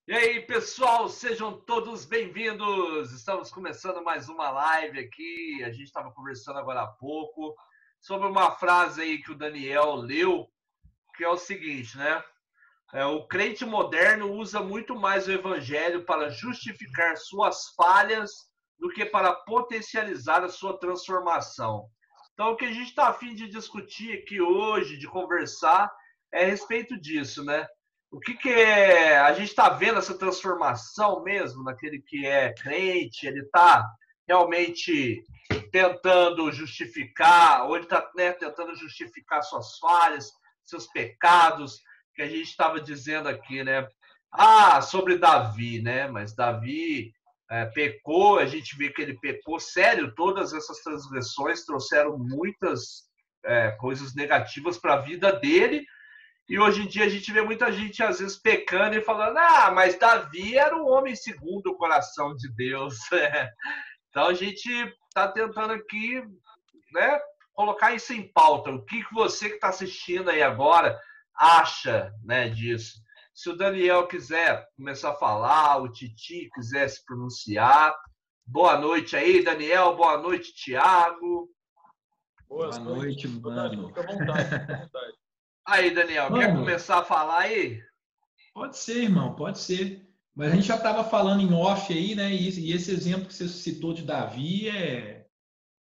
E aí, pessoal, sejam todos bem-vindos. Estamos começando mais uma live aqui. A gente estava conversando agora há pouco sobre uma frase aí que o Daniel leu, que é o seguinte, né? O crente moderno usa muito mais o evangelho para justificar suas falhas do que para potencializar a sua transformação. Então, o que a gente está a fim de discutir aqui hoje, de conversar, é a respeito disso, né? O que é? A gente está vendo essa transformação mesmo naquele que é crente, ele está realmente tentando justificar, ou ele está tentando justificar suas falhas, seus pecados, que a gente estava dizendo aqui, né? Sobre Davi, né? Mas Davi pecou, a gente vê que ele pecou sério, todas essas transgressões trouxeram muitas coisas negativas para a vida dele, e hoje em dia a gente vê muita gente, às vezes, pecando e falando, mas Davi era um homem segundo o coração de Deus. Então a gente está tentando aqui, né, colocar isso em pauta. O que você que está assistindo aí agora acha, né, disso? Se o Daniel quiser começar a falar, o Titi quiser se pronunciar. Boa noite aí, Daniel. Boa noite, Thiago. Boa noite, mano. Fica à vontade, fica à vontade. Aí, Daniel, quer começar a falar aí? Pode ser, irmão, pode ser. Mas a gente já estava falando em off aí, né? E esse exemplo que você citou de Davi é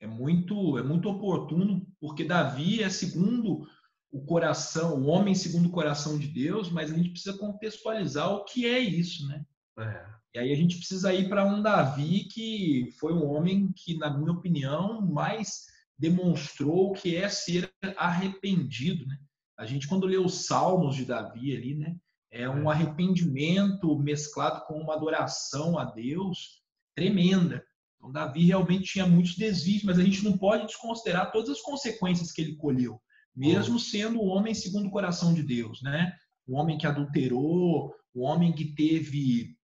muito oportuno, porque Davi é segundo o coração, o homem segundo o coração de Deus, mas a gente precisa contextualizar o que é isso, né? E aí a gente precisa ir para um Davi que foi um homem que, na minha opinião, mais demonstrou o que é ser arrependido, né? A gente, quando lê os Salmos de Davi ali, né? É um arrependimento mesclado com uma adoração a Deus tremenda. Então, Davi realmente tinha muitos desvios, mas a gente não pode desconsiderar todas as consequências que ele colheu, mesmo sendo o homem segundo o coração de Deus, né? O homem que adulterou, o homem que teve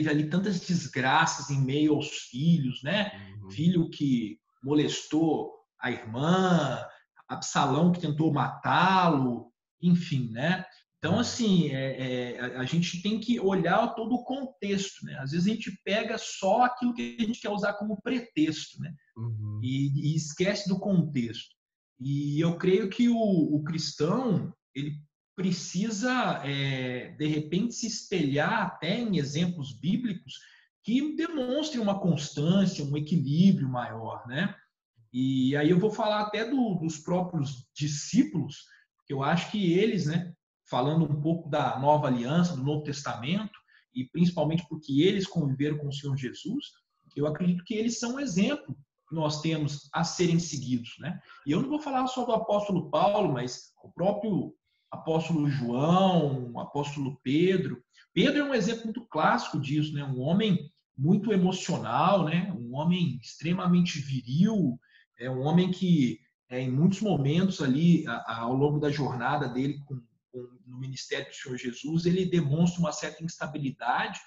ali tantas desgraças em meio aos filhos, né? Filho que molestou a irmã, Absalão que tentou matá-lo, enfim, né? Então, assim, a gente tem que olhar todo o contexto, né? Às vezes a gente pega só aquilo que a gente quer usar como pretexto, né? E esquece do contexto. E eu creio que o cristão, ele precisa, de repente, se espelhar até em exemplos bíblicos que demonstrem uma constância, um equilíbrio maior, né? E aí eu vou falar até dos próprios discípulos, que eu acho que eles, né, falando um pouco da nova aliança, do Novo Testamento, e principalmente porque eles conviveram com o Senhor Jesus, eu acredito que eles são um exemplo que nós temos a serem seguidos, né? E eu não vou falar só do apóstolo Paulo, mas o próprio apóstolo João, o apóstolo Pedro. Pedro é um exemplo muito clássico disso, né? Um homem muito emocional, né? Um homem extremamente viril, é um homem que, em muitos momentos ali, ao longo da jornada dele no ministério do Senhor Jesus, ele demonstra uma certa instabilidade,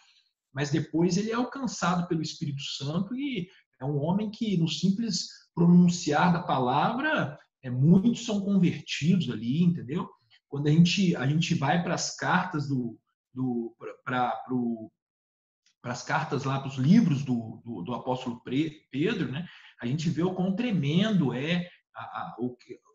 mas depois ele é alcançado pelo Espírito Santo e é um homem que, no simples pronunciar da palavra, muitos são convertidos ali, entendeu? Quando a gente vai para as cartas para as cartas lá, para os livros do apóstolo Pedro, né? A gente vê o quão tremendo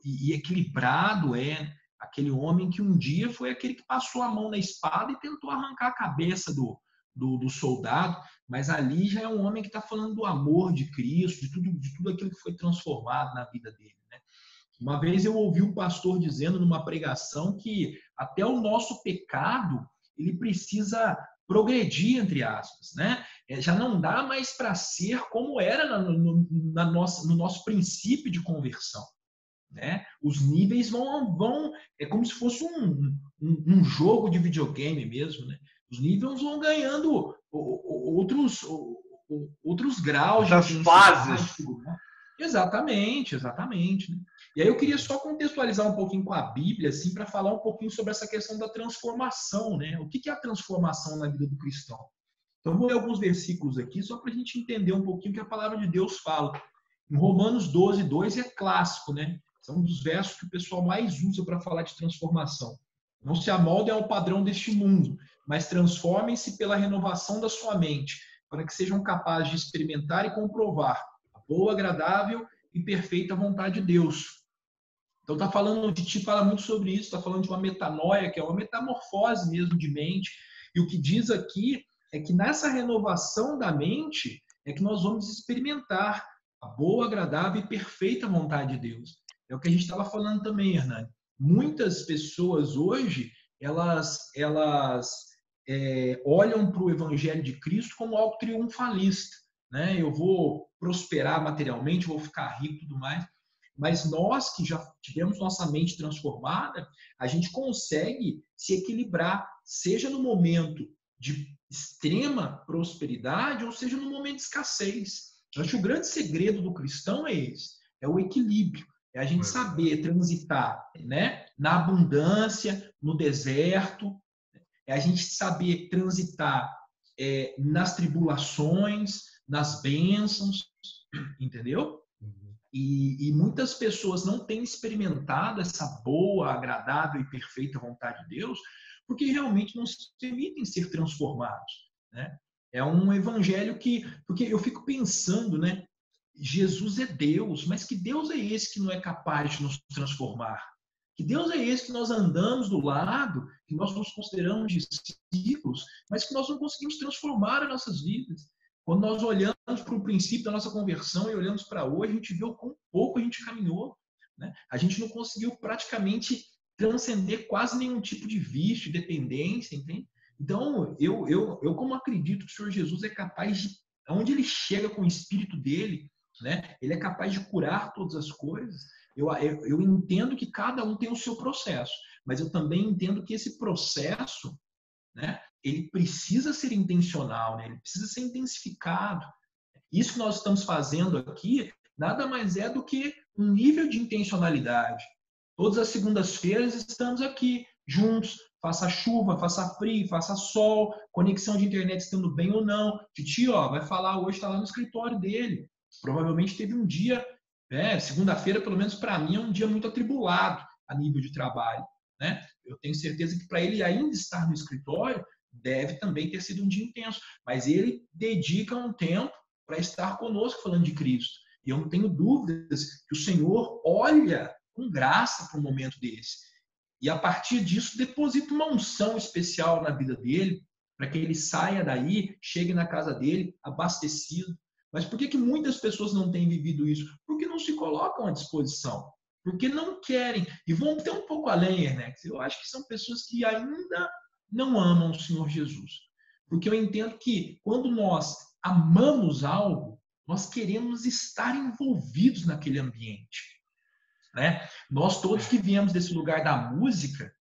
e equilibrado é aquele homem que um dia foi aquele que passou a mão na espada e tentou arrancar a cabeça do soldado, mas ali já é um homem que está falando do amor de Cristo, de tudo aquilo que foi transformado na vida dele, né? Uma vez eu ouvi um pastor dizendo numa pregação que até o nosso pecado ele precisa progredir, entre aspas, né? Já não dá mais para ser como era no nosso princípio de conversão, né? Os níveis vão é como se fosse um jogo de videogame mesmo, né? Os níveis vão ganhando outros graus de fases. Né? Exatamente. Né? E aí eu queria só contextualizar um pouquinho com a Bíblia, assim, para falar um pouquinho sobre essa questão da transformação, né? O que é a transformação na vida do cristão? Então, eu vou ler alguns versículos aqui, só para a gente entender um pouquinho o que a palavra de Deus fala. Em Romanos 12, 2 é clássico, né? São um dos versos que o pessoal mais usa para falar de transformação. Não se amoldem ao padrão deste mundo, mas transformem-se pela renovação da sua mente, para que sejam capazes de experimentar e comprovar a boa, agradável e perfeita vontade de Deus. Então está falando, o Titi fala muito sobre isso, está falando de uma metanoia, que é uma metamorfose mesmo de mente. E o que diz aqui é que nessa renovação da mente é que nós vamos experimentar a boa, agradável e perfeita vontade de Deus. É o que a gente estava falando também, Hernani. Muitas pessoas hoje, elas olham para o Evangelho de Cristo como algo triunfalista. Né? Eu vou prosperar materialmente, vou ficar rico e tudo mais. Mas nós que já tivemos nossa mente transformada, a gente consegue se equilibrar, seja no momento de extrema prosperidade ou seja no momento de escassez. Eu acho que o grande segredo do cristão é esse, é o equilíbrio, é a gente saber transitar, né, na abundância, no deserto, é a gente saber transitar nas tribulações, nas bênçãos, entendeu? E muitas pessoas não têm experimentado essa boa, agradável e perfeita vontade de Deus, porque realmente não se permitem ser transformados. Né? É um evangelho que... Porque eu fico pensando, né? Jesus é Deus, mas que Deus é esse que não é capaz de nos transformar? Que Deus é esse que nós andamos do lado, que nós nos consideramos discípulos, mas que nós não conseguimos transformar as nossas vidas? Quando nós olhamos para o princípio da nossa conversão e olhamos para hoje, a gente vê o quão pouco a gente caminhou. Né? A gente não conseguiu praticamente transcender quase nenhum tipo de vício, de dependência, entende? Então, eu como acredito que o Senhor Jesus é capaz de, onde ele chega com o Espírito dele, né? Ele é capaz de curar todas as coisas. Eu entendo que cada um tem o seu processo, mas eu também entendo que esse processo, né, ele precisa ser intencional, né? Ele precisa ser intensificado. Isso que nós estamos fazendo aqui nada mais é do que um nível de intencionalidade. Todas as segundas-feiras estamos aqui juntos, faça chuva, faça frio, faça sol, conexão de internet estando bem ou não. Titi, ó, vai falar hoje, está lá no escritório dele. Provavelmente teve um dia, segunda-feira, pelo menos para mim, é um dia muito atribulado a nível de trabalho. Né? Eu tenho certeza que para ele ainda estar no escritório, deve também ter sido um dia intenso. Mas ele dedica um tempo para estar conosco falando de Cristo. E eu não tenho dúvidas que o Senhor olha com graça para um momento desse. E a partir disso, deposita uma unção especial na vida dele, para que ele saia daí, chegue na casa dele, abastecido. Mas por que muitas pessoas não têm vivido isso? Porque não se colocam à disposição. Porque não querem. E vão até um pouco além, Ernex. Eu acho que são pessoas que ainda não amam o Senhor Jesus. Porque eu entendo que quando nós amamos algo, nós queremos estar envolvidos naquele ambiente. Né? Nós todos que viemos desse lugar da música,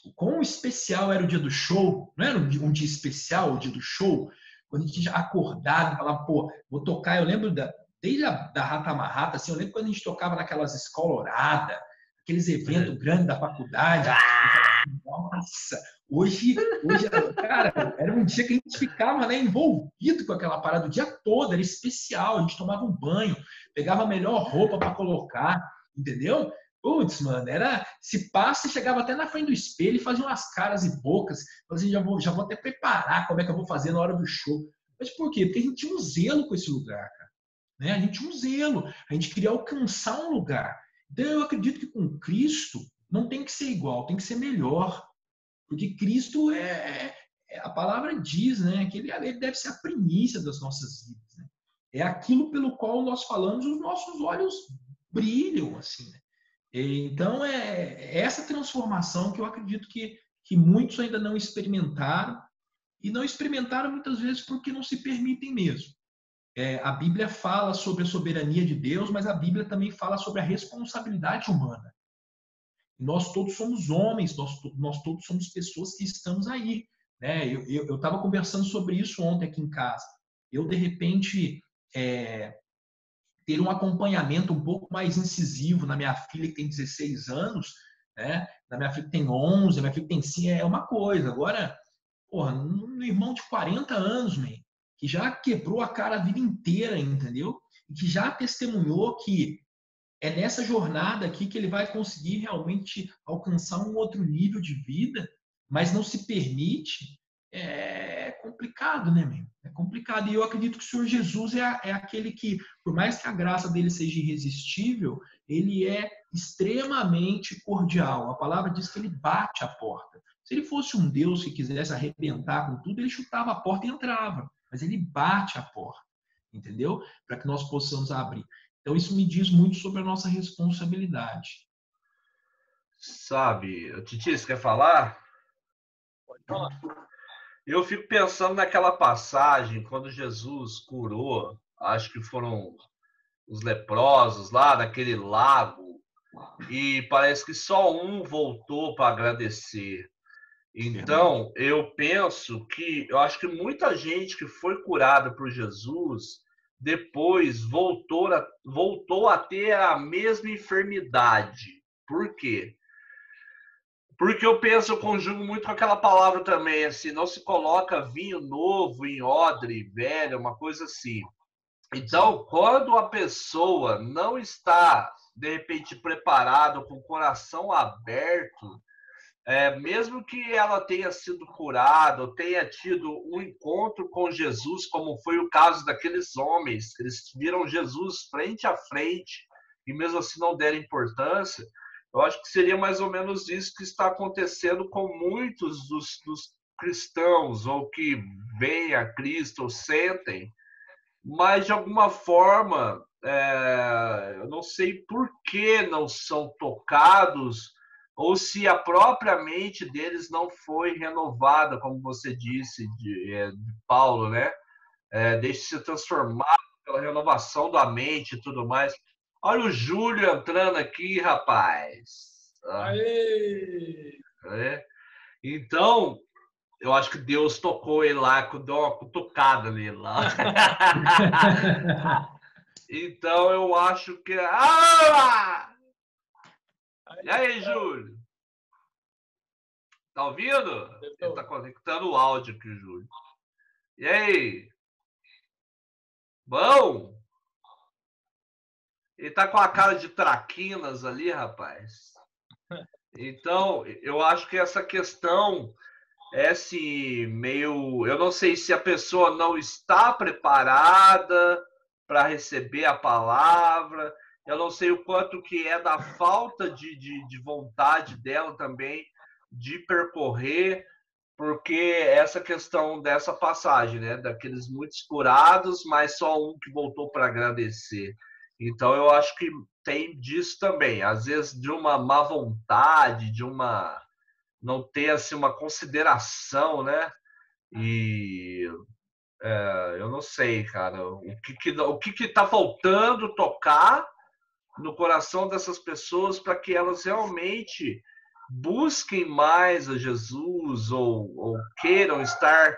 o quão especial era o dia do show, não era um dia especial, o dia do show, quando a gente já acordava e falava, pô, vou tocar, eu lembro desde da Rata Amarrata, assim, eu lembro quando a gente tocava naquelas escolauradas, aqueles eventos grandes da faculdade, nossa, hoje, cara, era um dia que a gente ficava, né, envolvido com aquela parada o dia todo, era especial, a gente tomava um banho, pegava a melhor roupa para colocar, entendeu? Putz, mano, se passa, chegava até na frente do espelho e fazia umas caras e bocas, assim, já vou até preparar como é que eu vou fazer na hora do show. Mas por quê? Porque a gente tinha um zelo com esse lugar, cara. Né? A gente tinha um zelo, a gente queria alcançar um lugar. Então eu acredito que com Cristo não tem que ser igual, tem que ser melhor. Porque Cristo a palavra diz, né, que ele deve ser a primícia das nossas vidas. Né? É aquilo pelo qual nós falamos, os nossos olhos brilham, assim, né? Então, é essa transformação que eu acredito que muitos ainda não experimentaram, e não experimentaram muitas vezes porque não se permitem mesmo. A Bíblia fala sobre a soberania de Deus, mas a Bíblia também fala sobre a responsabilidade humana. Nós todos somos homens, nós todos somos pessoas que estamos aí. Né? Eu estava conversando sobre isso ontem aqui em casa. Eu, de repente, ter um acompanhamento um pouco mais incisivo na minha filha que tem 16 anos, né? Na minha filha que tem 11, na minha filha que tem 5, é uma coisa. Agora, porra, um irmão de 40 anos, man, que já quebrou a cara a vida inteira, entendeu? E que já testemunhou que é nessa jornada aqui que ele vai conseguir realmente alcançar um outro nível de vida, mas não se permite. É complicado, né, meu? É complicado. E eu acredito que o Senhor Jesus é aquele que, por mais que a graça dele seja irresistível, ele é extremamente cordial. A palavra diz que ele bate a porta. Se ele fosse um Deus que quisesse arrebentar com tudo, ele chutava a porta e entrava. Mas ele bate a porta, entendeu? Para que nós possamos abrir. Então, isso me diz muito sobre a nossa responsabilidade. Sabe, Titi, você quer falar? Pode falar. Eu fico pensando naquela passagem quando Jesus curou, acho que foram os leprosos lá naquele lago, e parece que só um voltou para agradecer. Então, eu acho que muita gente que foi curada por Jesus depois voltou a ter a mesma enfermidade. Por quê? Porque eu conjugo muito com aquela palavra também, assim, não se coloca vinho novo em odre velho, uma coisa assim. Então, quando a pessoa não está, de repente, preparada, com o coração aberto, mesmo que ela tenha sido curada, ou tenha tido um encontro com Jesus, como foi o caso daqueles homens, eles viram Jesus frente a frente, e mesmo assim não deram importância, eu acho que seria mais ou menos isso que está acontecendo com muitos dos cristãos, ou que veem a Cristo, ou sentem, mas de alguma forma, eu não sei por que não são tocados, ou se a própria mente deles não foi renovada, como você disse, de Paulo, né? Deixe-se transformar pela renovação da mente e tudo mais. Olha o Júlio entrando aqui, rapaz. Aê! Então, eu acho que Deus tocou ele lá, deu uma cutucada nele lá. Então, eu acho que... Ah! E aí, Júlio? Tá ouvindo? Ele tá conectando o áudio aqui, Júlio. E aí? Bom? Ele tá com a cara de traquinas ali, rapaz. Então, eu acho que essa questão é assim, meio... Eu não sei se a pessoa não está preparada para receber a palavra. Eu não sei o quanto que é da falta de vontade dela também de percorrer, porque essa questão dessa passagem, né? Daqueles muitos curados, mas só um que voltou para agradecer. Então, eu acho que tem disso também. Às vezes, de uma má vontade, de uma... não ter assim, uma consideração, né? E eu não sei, cara, o que tá faltando tocar no coração dessas pessoas para que elas realmente busquem mais a Jesus ou queiram estar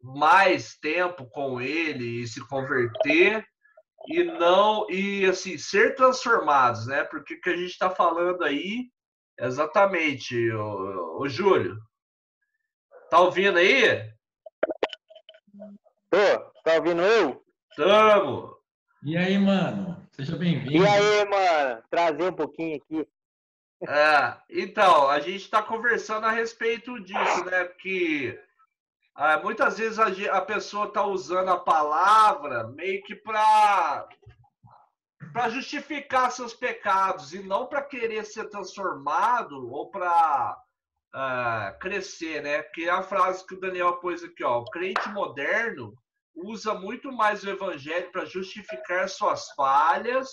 mais tempo com ele e se converter e assim ser transformados, né? Porque o que a gente está falando aí exatamente, o Júlio, tá ouvindo aí? Tá ouvindo eu? Tamo. E aí, mano? Seja bem-vindo. E aí, mano? Trazer um pouquinho aqui. Então, a gente está conversando a respeito disso, né? Que muitas vezes a pessoa está usando a palavra meio que para justificar seus pecados e não para querer ser transformado ou para crescer, né? Que é a frase que o Daniel pôs aqui, ó. O crente moderno usa muito mais o evangelho para justificar suas falhas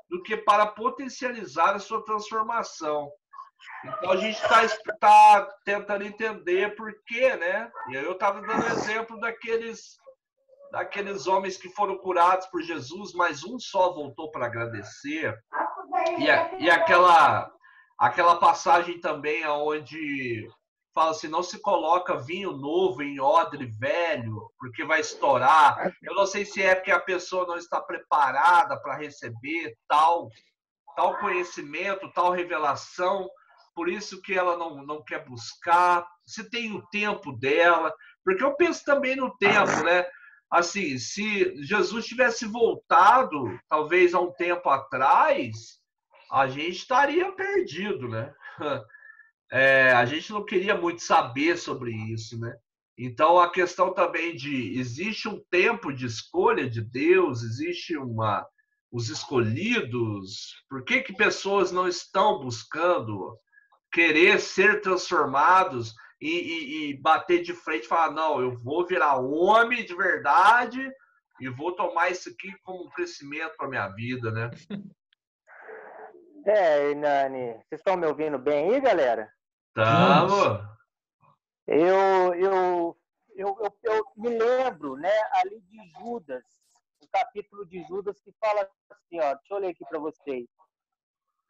do que para potencializar a sua transformação. Então a gente está tentando entender por quê, né? E eu estava dando exemplo daqueles homens que foram curados por Jesus, mas um só voltou para agradecer. E aquela passagem também onde fala assim, não se coloca vinho novo em odre velho, porque vai estourar. Eu não sei se é porque a pessoa não está preparada para receber tal conhecimento, tal revelação, por isso que ela não quer buscar, se tem o tempo dela, porque eu penso também no tempo, né? Assim, se Jesus tivesse voltado, talvez há um tempo atrás, a gente estaria perdido, né? A gente não queria muito saber sobre isso, né? Então, a questão também existe um tempo de escolha de Deus, existe os escolhidos. Por que pessoas não estão buscando querer ser transformados e bater de frente e falar, não, eu vou virar homem de verdade e vou tomar isso aqui como um crescimento para minha vida, né? Nani, vocês estão me ouvindo bem aí, galera? Tamo. Eu me lembro, né, ali de Judas, o capítulo de Judas que fala assim, ó, deixa eu ler aqui para vocês.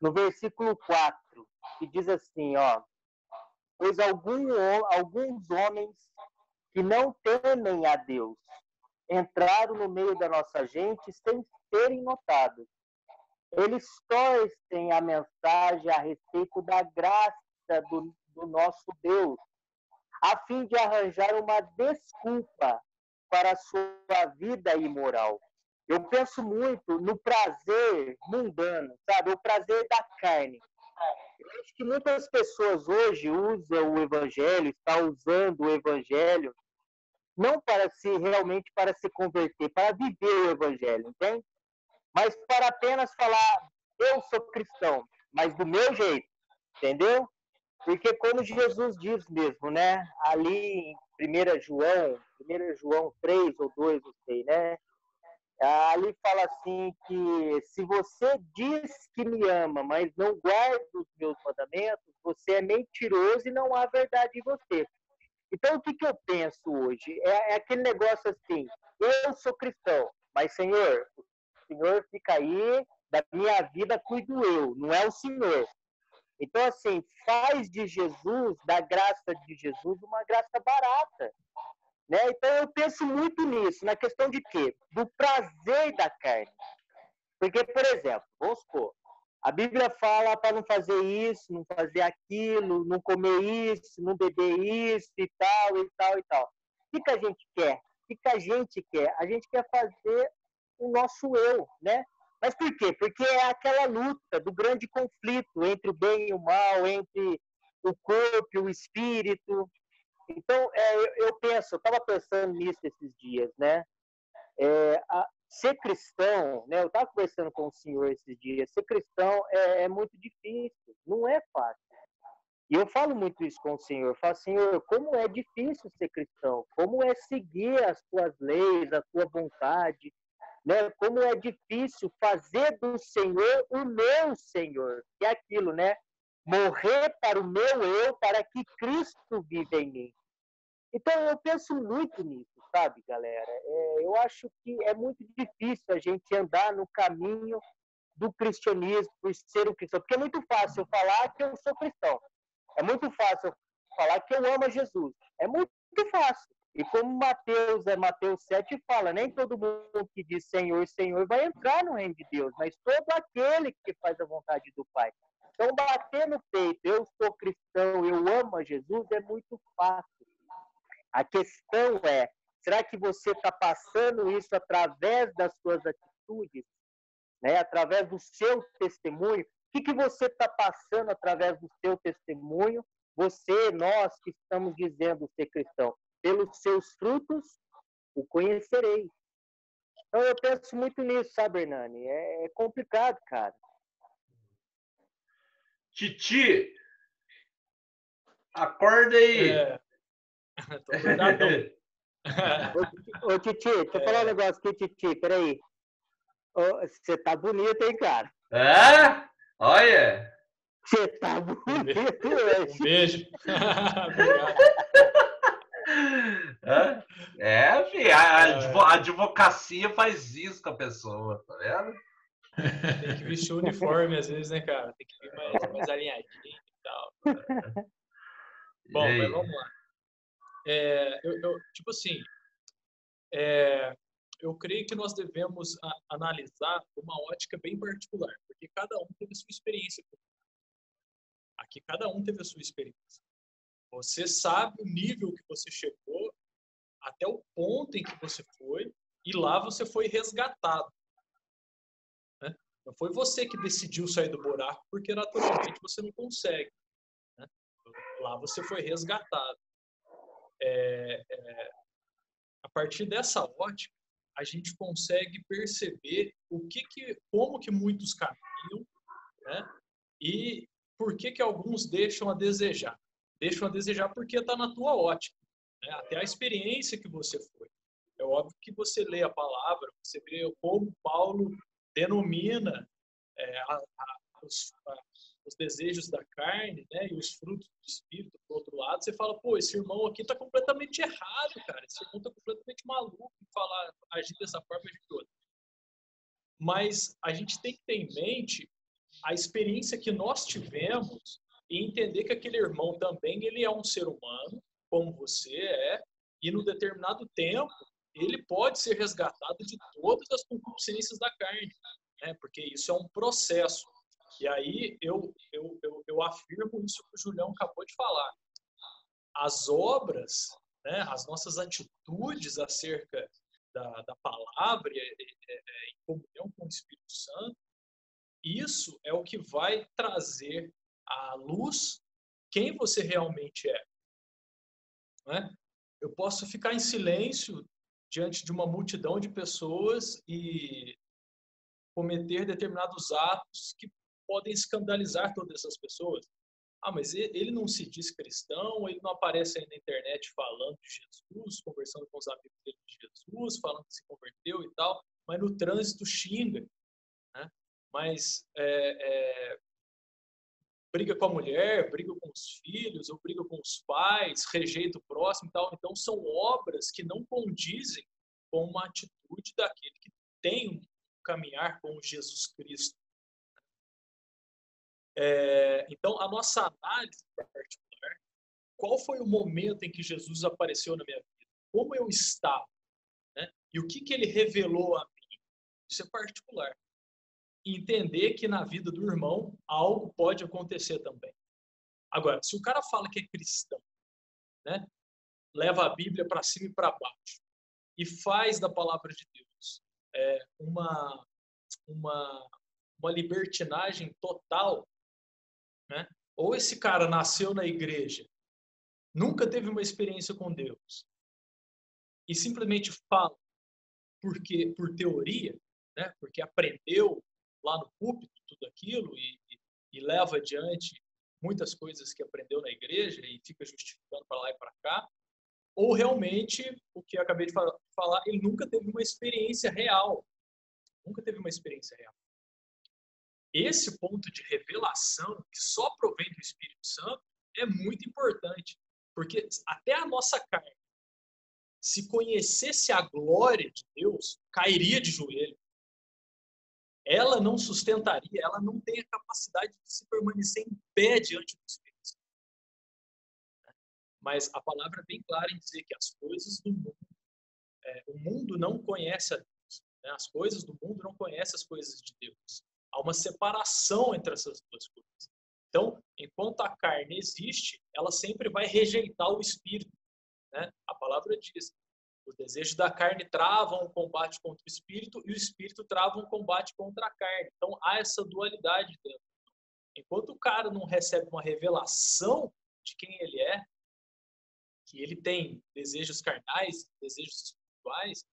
No versículo 4, que diz assim, ó, pois alguns homens que não temem a Deus entraram no meio da nossa gente sem serem notados. Eles torcem a mensagem a respeito da graça do nosso Deus, a fim de arranjar uma desculpa para a sua vida imoral. Eu penso muito no prazer mundano, sabe? O prazer da carne. Eu acho que muitas pessoas hoje usam o evangelho, estão usando o evangelho, não realmente para se converter, para viver o evangelho, entende? Mas para apenas falar, eu sou cristão, mas do meu jeito, entendeu? Porque como Jesus diz mesmo, né? Ali em 1 João 3 ou 2, não sei, né? Ali fala assim que se você diz que me ama, mas não guarda os meus mandamentos, você é mentiroso e não há verdade em você. Então, o que eu penso hoje? É aquele negócio assim, eu sou cristão, mas, Senhor, o Senhor fica aí, da minha vida cuido eu, não é o Senhor. Então, assim, faz de Jesus, da graça de Jesus, uma graça barata. Né? Então, eu penso muito nisso, na questão de quê? Do prazer da carne. Porque, por exemplo, vamos supor, a Bíblia fala para não fazer isso, não fazer aquilo, não comer isso, não beber isso e tal, e tal, e tal. O que a gente quer? O que a gente quer? A gente quer fazer o nosso eu, né? Mas por quê? Porque é aquela luta do grande conflito entre o bem e o mal, entre o corpo e o espírito. Então, eu estava pensando nisso esses dias, né? Ser cristão, né? Eu estava conversando com o senhor esses dias, ser cristão é muito difícil, não é fácil. E eu falo muito isso com o senhor, eu falo, Senhor, como é difícil ser cristão, como é seguir as tuas leis, a tua vontade, né? Como é difícil fazer do Senhor o meu Senhor, que é aquilo, né? Morrer para o meu eu, para que Cristo viva em mim. Então, eu penso muito nisso, sabe, galera? Eu acho que é muito difícil a gente andar no caminho do cristianismo, por ser um cristão. Porque é muito fácil eu falar que eu sou cristão. É muito fácil eu falar que eu amo Jesus. É muito fácil. E como Mateus 7 fala, nem todo mundo que diz Senhor, Senhor vai entrar no reino de Deus, mas todo aquele que faz a vontade do Pai. Então, bater no peito, eu sou cristão, eu amo a Jesus, é muito fácil. A questão é, será que você está passando isso através das suas atitudes, né? Através do seu testemunho? O que você está passando através do seu testemunho? Você, nós que estamos dizendo ser cristão, pelos seus frutos o conhecerei. Então eu penso muito nisso, sabe, Hernani? É complicado, cara. Titi, acorda aí. Tô acordadão. Ô, Titi, deixa eu falar um negócio aqui, Titi, peraí. Você tá bonito, hein, cara? Olha. Você tá bonito hoje. Um beijo. Obrigado. Filho, a advocacia faz isso com a pessoa, tá vendo? Tem que vestir o uniforme às vezes, né, cara? Tem que vir mais alinhadinho e tal. Bom, mas vamos lá. Tipo assim, eu creio que nós devemos analisar uma ótica bem particular, porque cada um teve a sua experiência. Aqui cada um teve a sua experiência. Você sabe o nível que você chegou, até o ponto em que você foi, e lá você foi resgatado. Né? Não foi você que decidiu sair do buraco, porque naturalmente você não consegue, né? Lá você foi resgatado. A partir dessa ótica, a gente consegue perceber como que muitos caminham, né? E por que alguns deixam a desejar. Deixam a desejar porque está na tua ótica, né? Até a experiência que você foi. É óbvio que você lê a palavra, você vê como Paulo denomina os desejos da carne, né, e os frutos do Espírito, por outro lado, você fala, pô, esse irmão aqui está completamente errado, cara. Esse irmão está completamente maluco em falar, agir dessa forma, agir de outra. Mas a gente tem que ter em mente a experiência que nós tivemos e entender que aquele irmão também, ele é um ser humano, como você é, e no determinado tempo, ele pode ser resgatado de todas as concupiscências da carne, né, porque isso é um processo. E aí eu afirmo isso que o Julião acabou de falar. As obras, né, as nossas atitudes acerca da palavra em comunhão com o Espírito Santo, isso é o que vai trazer à luz quem você realmente é. Né? Eu posso ficar em silêncio diante de uma multidão de pessoas e cometer determinados atos que podem escandalizar todas essas pessoas. Ah, mas ele não se diz cristão, ele não aparece aí na internet falando de Jesus, conversando com os amigos dele de Jesus, falando que se converteu e tal, mas no trânsito xinga, né? Mas briga com a mulher, briga com os filhos, ou briga com os pais, rejeita o próximo e tal. Então, são obras que não condizem com uma atitude daquele que tem um caminhar com Jesus Cristo. Então, a nossa análise particular, qual foi o momento em que Jesus apareceu na minha vida? Como eu estava? Né? E o que ele revelou a mim? Isso é particular. E entender que na vida do irmão, algo pode acontecer também. Agora, se o cara fala que é cristão, né? Leva a Bíblia para cima e para baixo, e faz da palavra de Deus uma libertinagem total, né? Ou esse cara nasceu na igreja, nunca teve uma experiência com Deus, e simplesmente fala por teoria, né? Porque aprendeu lá no púlpito tudo aquilo e leva adiante muitas coisas que aprendeu na igreja e fica justificando para lá e para cá, ou realmente, o que eu acabei de falar, ele nunca teve uma experiência real. Nunca teve uma experiência real. Esse ponto de revelação, que só provém do Espírito Santo, é muito importante. Porque até a nossa carne, se conhecesse a glória de Deus, cairia de joelho. Ela não sustentaria, ela não tem a capacidade de se permanecer em pé diante do Espírito Santo. Mas a palavra é bem clara em dizer que as coisas do mundo, o mundo não conhece a Deus. Né? As coisas do mundo não conhecem as coisas de Deus. Há uma separação entre essas duas coisas. Então, enquanto a carne existe, ela sempre vai rejeitar o Espírito. Né? A palavra diz: o desejo da carne trava um combate contra o Espírito e o Espírito trava um combate contra a carne. Então, há essa dualidade dentro. Enquanto o cara não recebe uma revelação de quem ele é, que ele tem desejos carnais, desejos espirituais,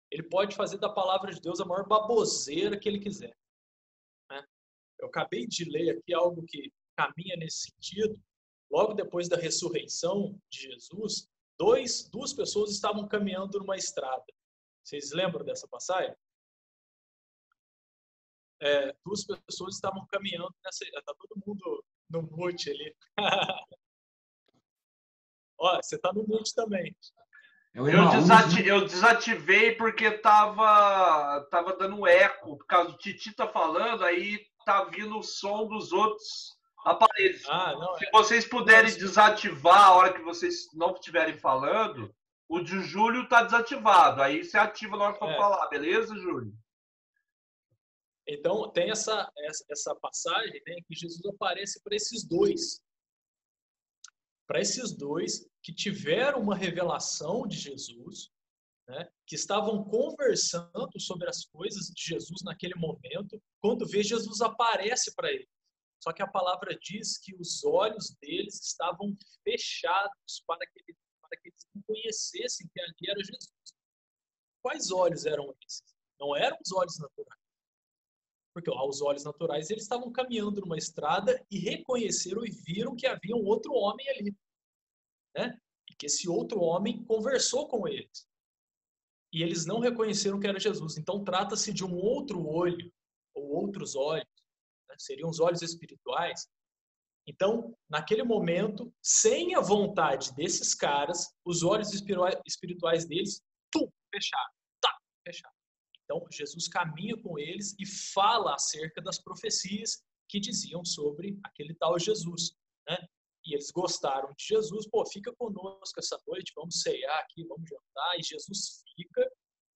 ele pode fazer da palavra de Deus a maior baboseira que ele quiser. Né? Eu acabei de ler aqui algo que caminha nesse sentido. Logo depois da ressurreição de Jesus, duas pessoas estavam caminhando numa estrada. Vocês lembram dessa passagem? Duas pessoas estavam caminhando nessa... Está todo mundo no mute ali. Ó, você está no mute também. Eu desativei porque tava dando eco, por causa do Titi tá falando, aí tá vindo o som dos outros aparelhos. Se vocês puderem desativar a hora que vocês não estiverem falando, o de Júlio tá desativado, aí você ativa na hora que for falar, beleza, Júlio? Então, tem essa passagem, né, que Jesus aparece para esses dois. Para esses dois que tiveram uma revelação de Jesus, né, que estavam conversando sobre as coisas de Jesus naquele momento, quando vê Jesus aparece para eles. Só que a palavra diz que os olhos deles estavam fechados para que eles não conhecessem que ali era Jesus. Quais olhos eram esses? Não eram os olhos naturais. Porque aos olhos naturais eles estavam caminhando numa estrada e reconheceram e viram que havia um outro homem ali, né? E que esse outro homem conversou com eles. E eles não reconheceram que era Jesus. Então trata-se de um outro olho, ou outros olhos, né? Seriam os olhos espirituais. Então, naquele momento, sem a vontade desses caras, os olhos espirituais deles, fecharam, fecharam. Então, Jesus caminha com eles e fala acerca das profecias que diziam sobre aquele tal Jesus, né? E eles gostaram de Jesus, pô, fica conosco essa noite, vamos ceiar aqui, vamos jantar, e Jesus fica,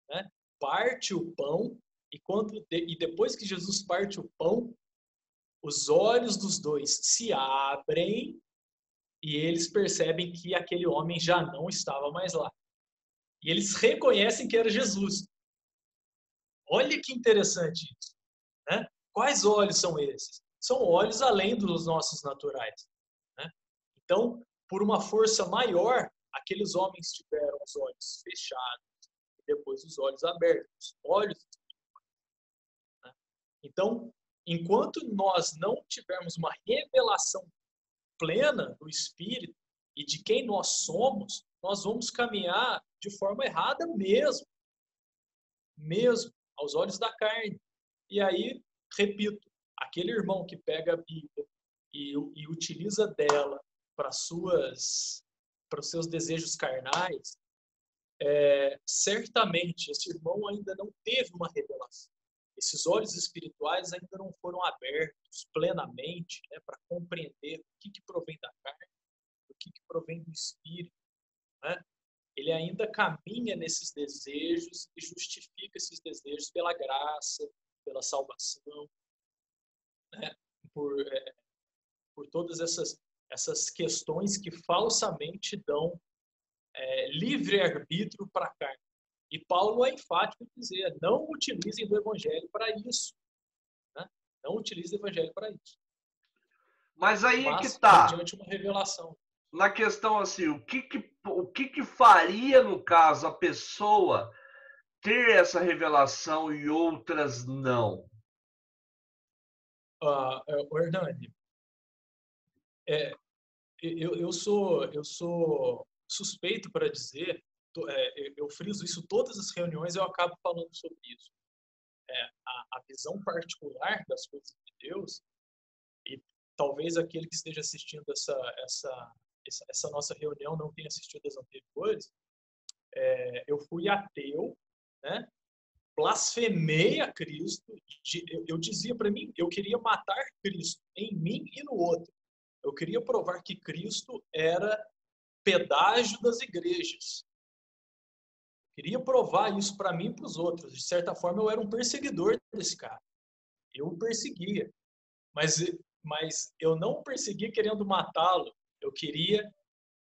né? Parte o pão, e depois que Jesus parte o pão, os olhos dos dois se abrem e eles percebem que aquele homem já não estava mais lá. E eles reconhecem que era Jesus. Olha que interessante isso, né? Quais olhos são esses? São olhos além dos nossos naturais, né? Então, por uma força maior, aqueles homens tiveram os olhos fechados e depois os olhos abertos, olhos, né? Então, enquanto nós não tivermos uma revelação plena do Espírito e de quem nós somos, nós vamos caminhar de forma errada mesmo, aos olhos da carne. E aí, repito, aquele irmão que pega a Bíblia e utiliza dela para os seus desejos carnais, certamente esse irmão ainda não teve uma revelação. Esses olhos espirituais ainda não foram abertos plenamente, né, para compreender o que provém da carne, o que provém do Espírito, né? Ele ainda caminha nesses desejos e justifica esses desejos pela graça, pela salvação, né? Por todas essas questões que falsamente dão livre-arbítrio para a carne. E Paulo é enfático em dizer, não utilizem do evangelho para isso. Né? Não utilizem do evangelho para isso. Mas aí é que Mas, tá. mediante uma revelação. Na questão assim, o que faria, no caso, a pessoa ter essa revelação e outras não? Hernani, eu sou suspeito para dizer, eu friso isso todas as reuniões, eu acabo falando sobre isso. A visão particular das coisas de Deus, e talvez aquele que esteja assistindo essa nossa reunião não tenha assistido as anteriores, eu fui ateu, né? Blasfemei a Cristo, eu dizia para mim, eu queria matar Cristo em mim e no outro. Eu queria provar que Cristo era pedágio das igrejas. Eu queria provar isso para mim e para os outros. De certa forma, eu era um perseguidor desse cara. Eu o perseguia. Mas eu não o perseguia querendo matá-lo. Eu queria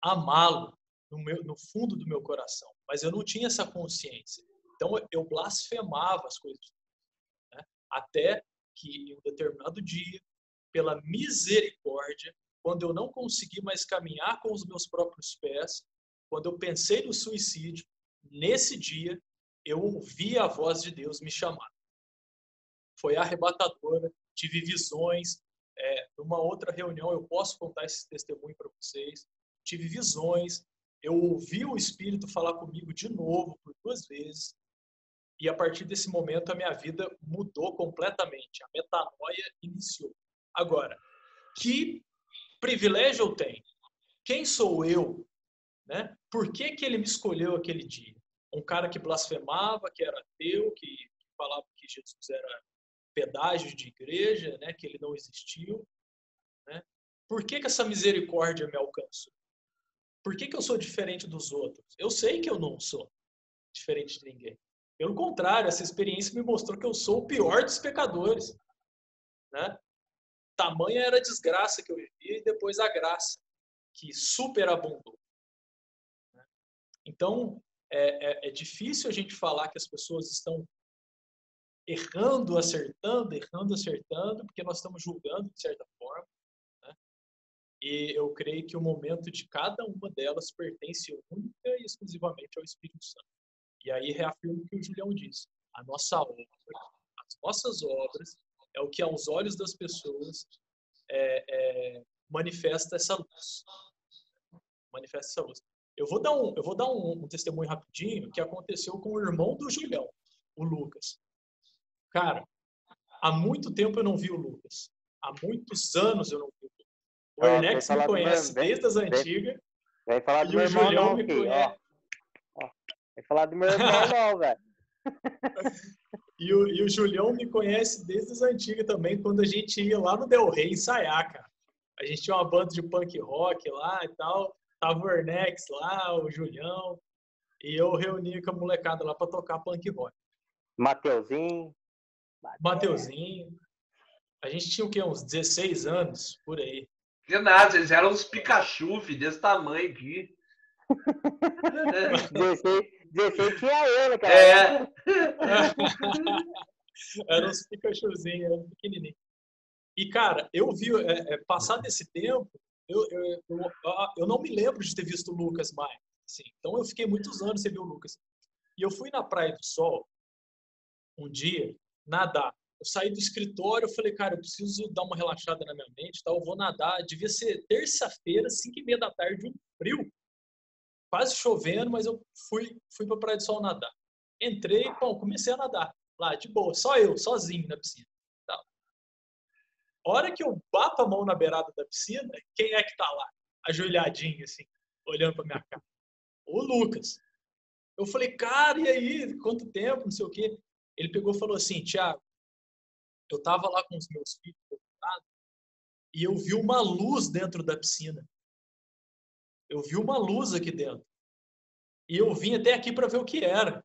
amá-lo no fundo do meu coração. Mas eu não tinha essa consciência. Então, eu blasfemava as coisas. Né? Até que, em um determinado dia, pela misericórdia, quando eu não consegui mais caminhar com os meus próprios pés, quando eu pensei no suicídio, nesse dia, eu ouvi a voz de Deus me chamar. Foi arrebatadora, tive visões. Numa outra reunião, eu posso contar esse testemunho para vocês. Tive visões, eu ouvi o Espírito falar comigo de novo, por 2 vezes, e a partir desse momento a minha vida mudou completamente, a metanoia iniciou. Agora, que privilégio eu tenho? Quem sou eu? Né? Por que ele me escolheu aquele dia? Um cara que blasfemava, que era ateu, que falava que Jesus era pedágio de igreja, né? Que ele não existiu. Né? Por que essa misericórdia me alcançou? Por que eu sou diferente dos outros? Eu sei que eu não sou diferente de ninguém. Pelo contrário, essa experiência me mostrou que eu sou o pior dos pecadores. Né? Tamanha era a desgraça que eu vivia e depois a graça, que superabundou. Então, é difícil a gente falar que as pessoas estão errando, acertando, porque nós estamos julgando de certa forma, né? E eu creio que o momento de cada uma delas pertence única e exclusivamente ao Espírito Santo. E aí reafirmo o que o Julião disse. A nossa obra, as nossas obras, é o que aos olhos das pessoas manifesta essa luz. Manifesta essa luz. Eu vou dar um testemunho rapidinho que aconteceu com o irmão do Julião, o Lucas. Cara, há muito tempo eu não vi o Lucas. Há muitos anos eu não vi o Lucas. O Ernex me conhece desde as antigas. Vai falar do E meu o irmão Julião não, me filho. conhece. Vai falar do meu irmão não, velho. E o Julião me conhece desde as antigas também, quando a gente ia lá no Del Rey ensaiar, cara. A gente tinha uma banda de punk rock lá e tal. Tava o Ernex lá, o Julião. E eu reunia com a molecada lá pra tocar punk rock. Mateuzinho. A gente tinha o quê? Uns 16 anos, por aí. Que nada, eles eram uns Pikachu, filho, desse tamanho aqui. 16 tinha eu naquela época. Eram uns Pikachuzinhos, eram pequenininhos. E, cara, eu vi, passado esse tempo, eu não me lembro de ter visto o Lucas mais. Assim. Então, eu fiquei muitos anos sem ver o Lucas. E eu fui na Praia do Sol, um dia, nadar. Eu saí do escritório, eu falei, cara, eu preciso dar uma relaxada na minha mente, tá? Eu vou nadar. Devia ser terça-feira, 5h30 da tarde, um frio. Quase chovendo, mas eu fui pra Praia do Sol nadar. Entrei, comecei a nadar. Lá, de boa, só eu, sozinho na piscina. Tá. A hora que eu bato a mão na beirada da piscina, quem é que tá lá? Ajoelhadinho, assim, olhando pra minha cara. O Lucas. Eu falei, cara, e aí? Quanto tempo? Não sei o quê. Ele pegou e falou assim, Thiago, eu tava lá com os meus filhos e eu vi uma luz dentro da piscina. Eu vi uma luz aqui dentro. E eu vim até aqui para ver o que era.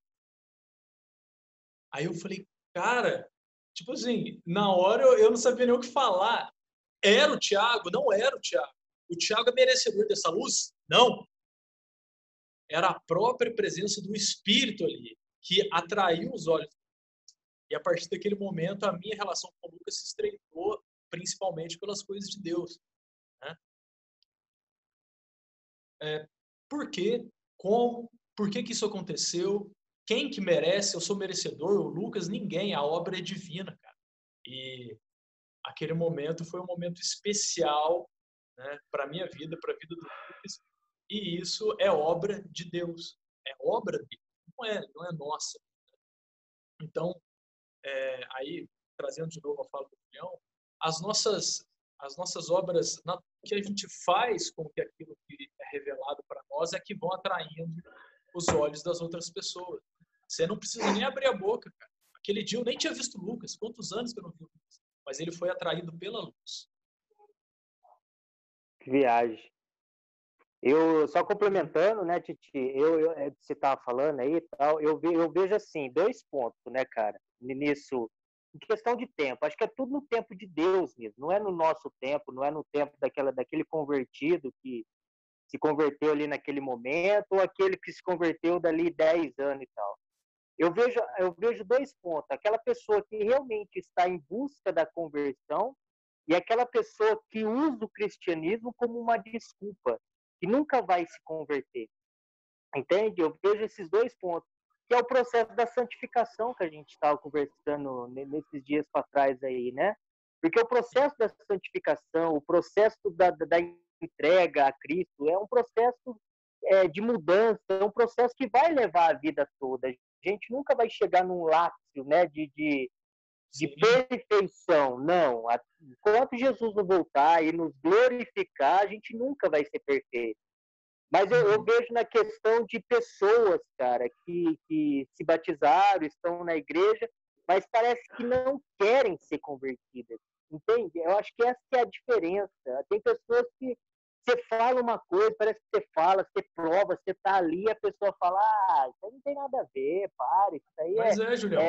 Aí eu falei, cara, tipo assim, na hora eu não sabia nem o que falar. Era o Thiago? Não era o Thiago. O Thiago é merecedor dessa luz? Não. Era a própria presença do Espírito ali, que atraiu os olhos. E a partir daquele momento, a minha relação com o Lucas se estreitou, principalmente pelas coisas de Deus. Né? Por quê? Como? Por que isso aconteceu? Quem que merece? Eu sou merecedor? O Lucas? Ninguém. A obra é divina, cara. E aquele momento foi um momento especial, né, para a minha vida, para a vida do Lucas. E isso é obra de Deus. É obra dele. Não é nossa. Então, aí, trazendo de novo a fala do Julião, as nossas obras, o que a gente faz com que aquilo que é revelado para nós é que vão atraindo os olhos das outras pessoas. Você não precisa nem abrir a boca, cara. Aquele dia eu nem tinha visto o Lucas. Quantos anos que eu não vi o Lucas? Mas ele foi atraído pela luz. Que viagem. Eu, só complementando, né, Titi, você estava falando aí e tal, eu vejo assim, 2 pontos, né, cara, nisso, em questão de tempo, acho que é tudo no tempo de Deus mesmo, não é no nosso tempo, não é no tempo daquele convertido que se converteu ali naquele momento, ou aquele que se converteu dali 10 anos e tal. Eu vejo 2 pontos, aquela pessoa que realmente está em busca da conversão e aquela pessoa que usa o cristianismo como uma desculpa, que nunca vai se converter. Entende? Eu vejo esses 2 pontos, que é o processo da santificação que a gente estava conversando nesses dias para trás aí, né? Porque o processo da santificação, o processo da entrega a Cristo é um processo de mudança, é um processo que vai levar a vida toda. A gente nunca vai chegar num lápis, né, de perfeição, não. Enquanto Jesus não voltar e nos glorificar, a gente nunca vai ser perfeito. Mas eu vejo na questão de pessoas, cara, que se batizaram, estão na igreja, mas parece que não querem ser convertidas. Entende? Eu acho que essa é a diferença. Tem pessoas que você fala uma coisa, parece que você fala, você prova, você tá ali, a pessoa fala, isso aí não tem nada a ver, para, isso aí Julião.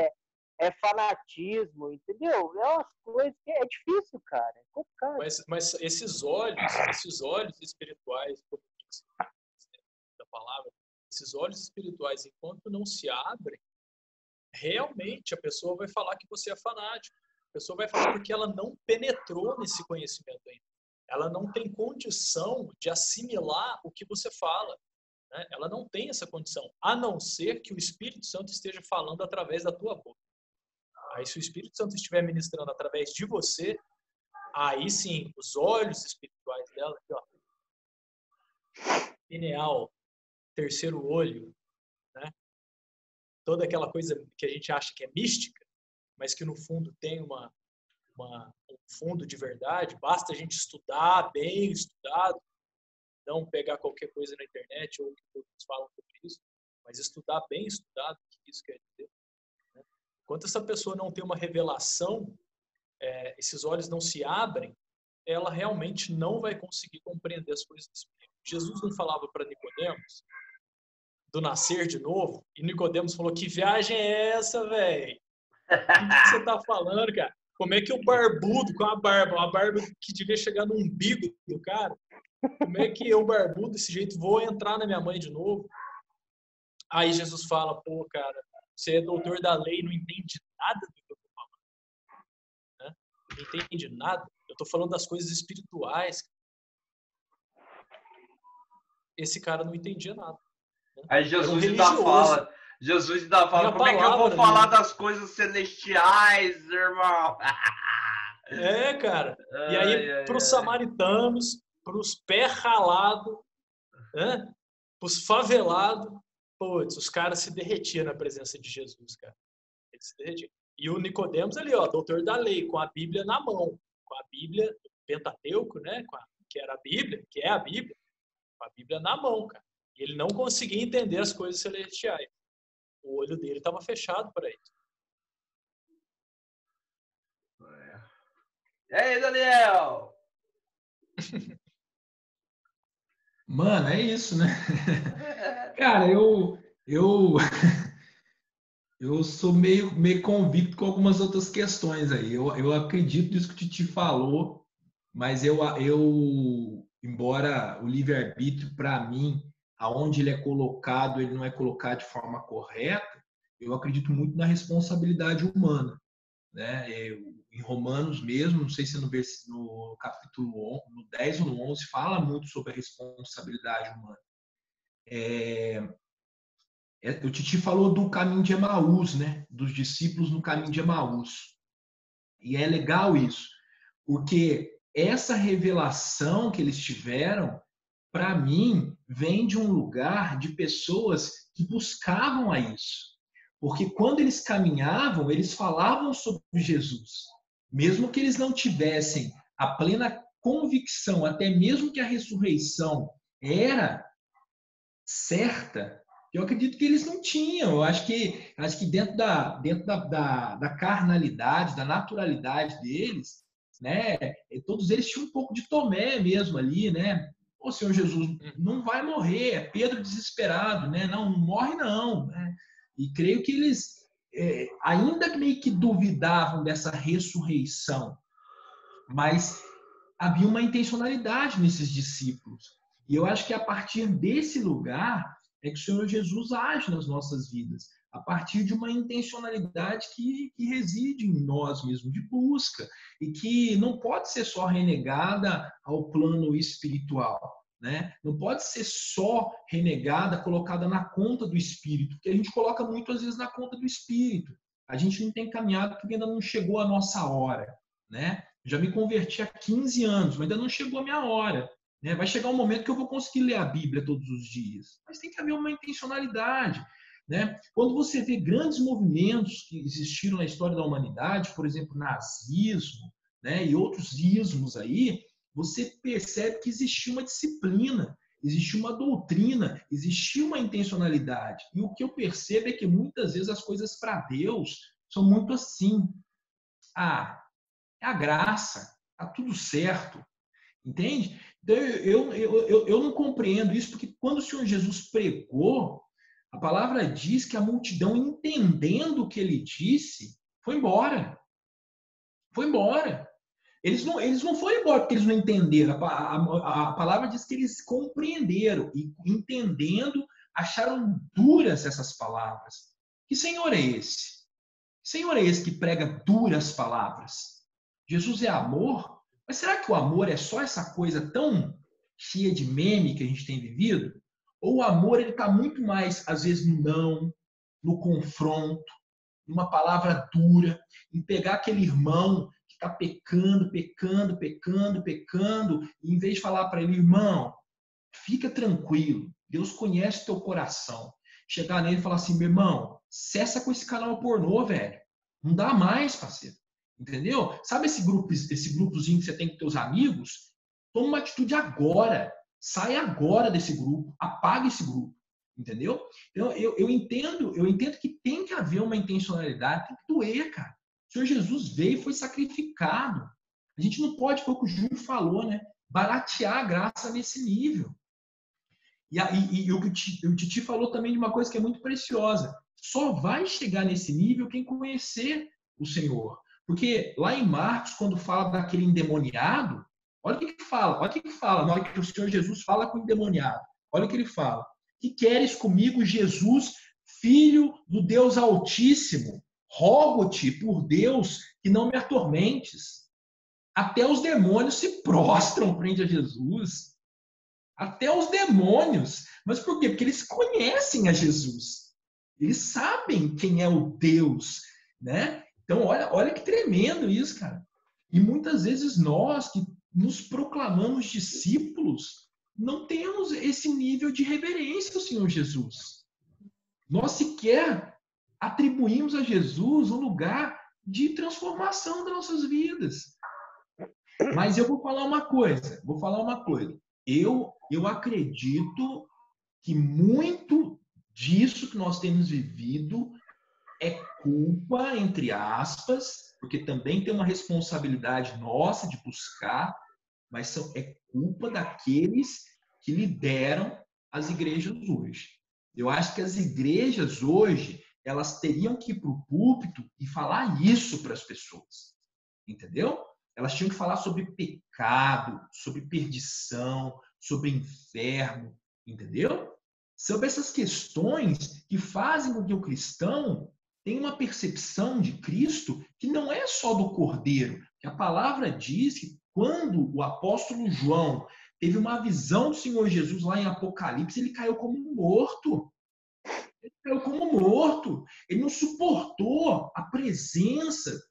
É fanatismo, entendeu? É umas coisas que é difícil, cara. É complicado. Mas esses olhos espirituais, da palavra, esses olhos espirituais, enquanto não se abrem, realmente a pessoa vai falar que você é fanático. A pessoa vai falar porque ela não penetrou nesse conhecimento ainda. Ela não tem condição de assimilar o que você fala, né? Ela não tem essa condição, a não ser que o Espírito Santo esteja falando através da tua boca. Aí, se o Espírito Santo estiver ministrando através de você, aí sim, os olhos espirituais dela, aqui, ó, pineal, terceiro olho, né? Toda aquela coisa que a gente acha que é mística, mas que no fundo tem um fundo de verdade. Basta a gente estudar bem estudado, não pegar qualquer coisa na internet ou que todos falam sobre isso, mas estudar bem estudado, o que isso quer dizer, né? Enquanto essa pessoa não tem uma revelação, esses olhos não se abrem, ela realmente não vai conseguir compreender as coisas do Espírito. Jesus não falava para Nicodemos do nascer de novo, e Nicodemos falou: que viagem é essa, velho? O que você tá falando, cara? Como é que o barbudo, com uma barba que devia chegar no umbigo do cara, como é que eu, barbudo, desse jeito, vou entrar na minha mãe de novo? Aí Jesus fala: pô, cara, você é doutor da lei, não entende nada do que eu tô falando, né? Não entende nada. Eu tô falando das coisas espirituais. Esse cara não entendia nada. Aí Jesus ainda fala, como é que eu vou falar das coisas celestiais, irmão? Cara. E aí, para os samaritanos, para os pé ralados, né? Para os favelados, putz, os caras se derretiam na presença de Jesus, cara. Eles se derretiam. E o Nicodemos ali, ó, doutor da lei, com a Bíblia na mão, com a Bíblia, o Pentateuco, né? Que era a Bíblia, que é a Bíblia, com a Bíblia na mão, cara. E ele não conseguia entender as coisas celestiais. O olho dele estava fechado para isso. E aí, Daniel? Mano, é isso, né? Cara, eu sou meio convicto com algumas outras questões aí. Eu acredito nisso que o Titi falou, mas embora o livre-arbítrio, para mim, aonde ele é colocado, ele não é colocado de forma correta, eu acredito muito na responsabilidade humana, né? Em Romanos mesmo, não sei se no capítulo 10 ou no 11, fala muito sobre a responsabilidade humana. O Titi falou do caminho de Emaús, né? Dos discípulos no caminho de Emaús. E é legal isso, porque essa revelação que eles tiveram, para mim, vem de um lugar de pessoas que buscavam a isso. Porque quando eles caminhavam, eles falavam sobre Jesus. Mesmo que eles não tivessem a plena convicção, até mesmo que a ressurreição era certa, eu acredito que eles não tinham. Eu acho que dentro da carnalidade, da naturalidade deles, né, todos eles tinham um pouco de Tomé mesmo ali, né? O Senhor Jesus não vai morrer, é Pedro desesperado, né? Não morre não, né? E creio que eles ainda meio que duvidavam dessa ressurreição, mas havia uma intencionalidade nesses discípulos. E eu acho que a partir desse lugar é que o Senhor Jesus age nas nossas vidas, a partir de uma intencionalidade que reside em nós mesmos, de busca, e que não pode ser só renegada ao plano espiritual, né? Não pode ser só renegada, colocada na conta do Espírito, porque a gente coloca muito às vezes na conta do Espírito. A gente não tem caminhado porque ainda não chegou a nossa hora, né? Já me converti há 15 anos, mas ainda não chegou a minha hora. Né? Vai chegar um momento que eu vou conseguir ler a Bíblia todos os dias. Mas tem que haver uma intencionalidade. Né? Quando você vê grandes movimentos que existiram na história da humanidade, por exemplo, nazismo, né, e outros ismos aí, você percebe que existia uma disciplina, existia uma doutrina, existia uma intencionalidade. E o que eu percebo é que muitas vezes as coisas para Deus são muito assim. É a graça, tá tudo certo. Entende? Então, eu não compreendo isso, porque quando o Senhor Jesus pregou, a palavra diz que a multidão, entendendo o que ele disse, foi embora. Foi embora. Eles não foram embora porque eles não entenderam. A palavra diz que eles compreenderam, e entendendo acharam duras essas palavras. Que Senhor é esse? Que Senhor é esse que prega duras palavras? Jesus é amor? Mas será que o amor é só essa coisa tão cheia de meme que a gente tem vivido? Ou o amor está muito mais, às vezes, no não, no confronto, numa palavra dura, em pegar aquele irmão que está pecando, e em vez de falar para ele, irmão, fica tranquilo, Deus conhece teu coração. Chegar nele e falar assim, meu irmão, cessa com esse canal pornô, velho. Não dá mais, parceiro. Entendeu? Sabe esse grupozinho que você tem com teus amigos? Toma uma atitude agora. Sai agora desse grupo. Apaga esse grupo. Entendeu? Então, eu entendo que tem que haver uma intencionalidade, tem que doer, cara. O Senhor Jesus veio e foi sacrificado. A gente não pode, foi o que o Júlio falou, né? Baratear a graça nesse nível. E o Titi falou também de uma coisa que é muito preciosa. Só vai chegar nesse nível quem conhecer o Senhor. Porque lá em Marcos, quando fala daquele endemoniado, olha o que fala. Olha o que fala na hora que o Senhor Jesus fala com o endemoniado. Olha o que ele fala. Que queres comigo, Jesus, filho do Deus Altíssimo? Rogo-te por Deus que não me atormentes. Até os demônios se prostram frente a Jesus. Até os demônios. Mas por quê? Porque eles conhecem a Jesus. Eles sabem quem é o Deus, né? Então, olha que tremendo isso, cara. E muitas vezes nós que nos proclamamos discípulos não temos esse nível de reverência ao Senhor Jesus. Nós sequer atribuímos a Jesus um lugar de transformação das nossas vidas. Mas eu vou falar uma coisa. Eu acredito que muito disso que nós temos vivido é culpa, entre aspas, porque também tem uma responsabilidade nossa de buscar, mas é culpa daqueles que lideram as igrejas hoje. Eu acho que as igrejas hoje, elas teriam que ir para o púlpito e falar isso para as pessoas. Entendeu? Elas tinham que falar sobre pecado, sobre perdição, sobre inferno, entendeu? Sobre essas questões que fazem com que o cristão tenha uma percepção de Cristo que não é só do Cordeiro. Que a palavra diz que quando o apóstolo João teve uma visão do Senhor Jesus lá em Apocalipse, ele caiu como morto. Ele caiu como morto. Ele não suportou a presença,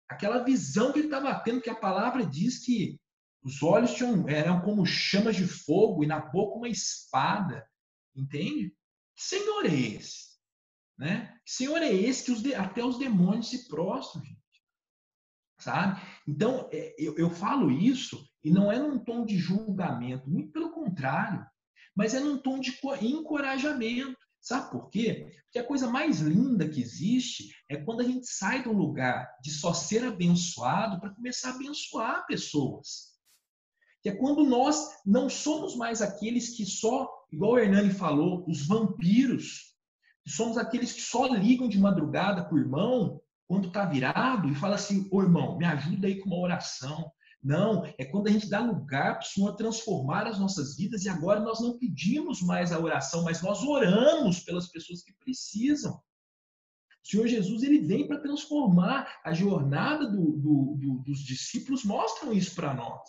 aquela visão que ele estava tendo, que a palavra diz que os olhos eram como chamas de fogo e na boca uma espada. Entende? Que Senhor é esse? Né? Que Senhor é esse que até os demônios se prostram, gente? Sabe? Então, eu falo isso e não é num tom de julgamento, muito pelo contrário, mas é num tom de encorajamento. Sabe por quê? Porque a coisa mais linda que existe é quando a gente sai de um lugar de só ser abençoado para começar a abençoar pessoas. Que é quando nós não somos mais aqueles que só, igual o Hernani falou, os vampiros, que somos aqueles que só ligam de madrugada para o irmão quando está virado e fala assim, ô irmão, me ajuda aí com uma oração. Não, é quando a gente dá lugar para o Senhor transformar as nossas vidas e agora nós não pedimos mais a oração, mas nós oramos pelas pessoas que precisam. O Senhor Jesus ele vem para transformar. A jornada dos discípulos mostram isso para nós.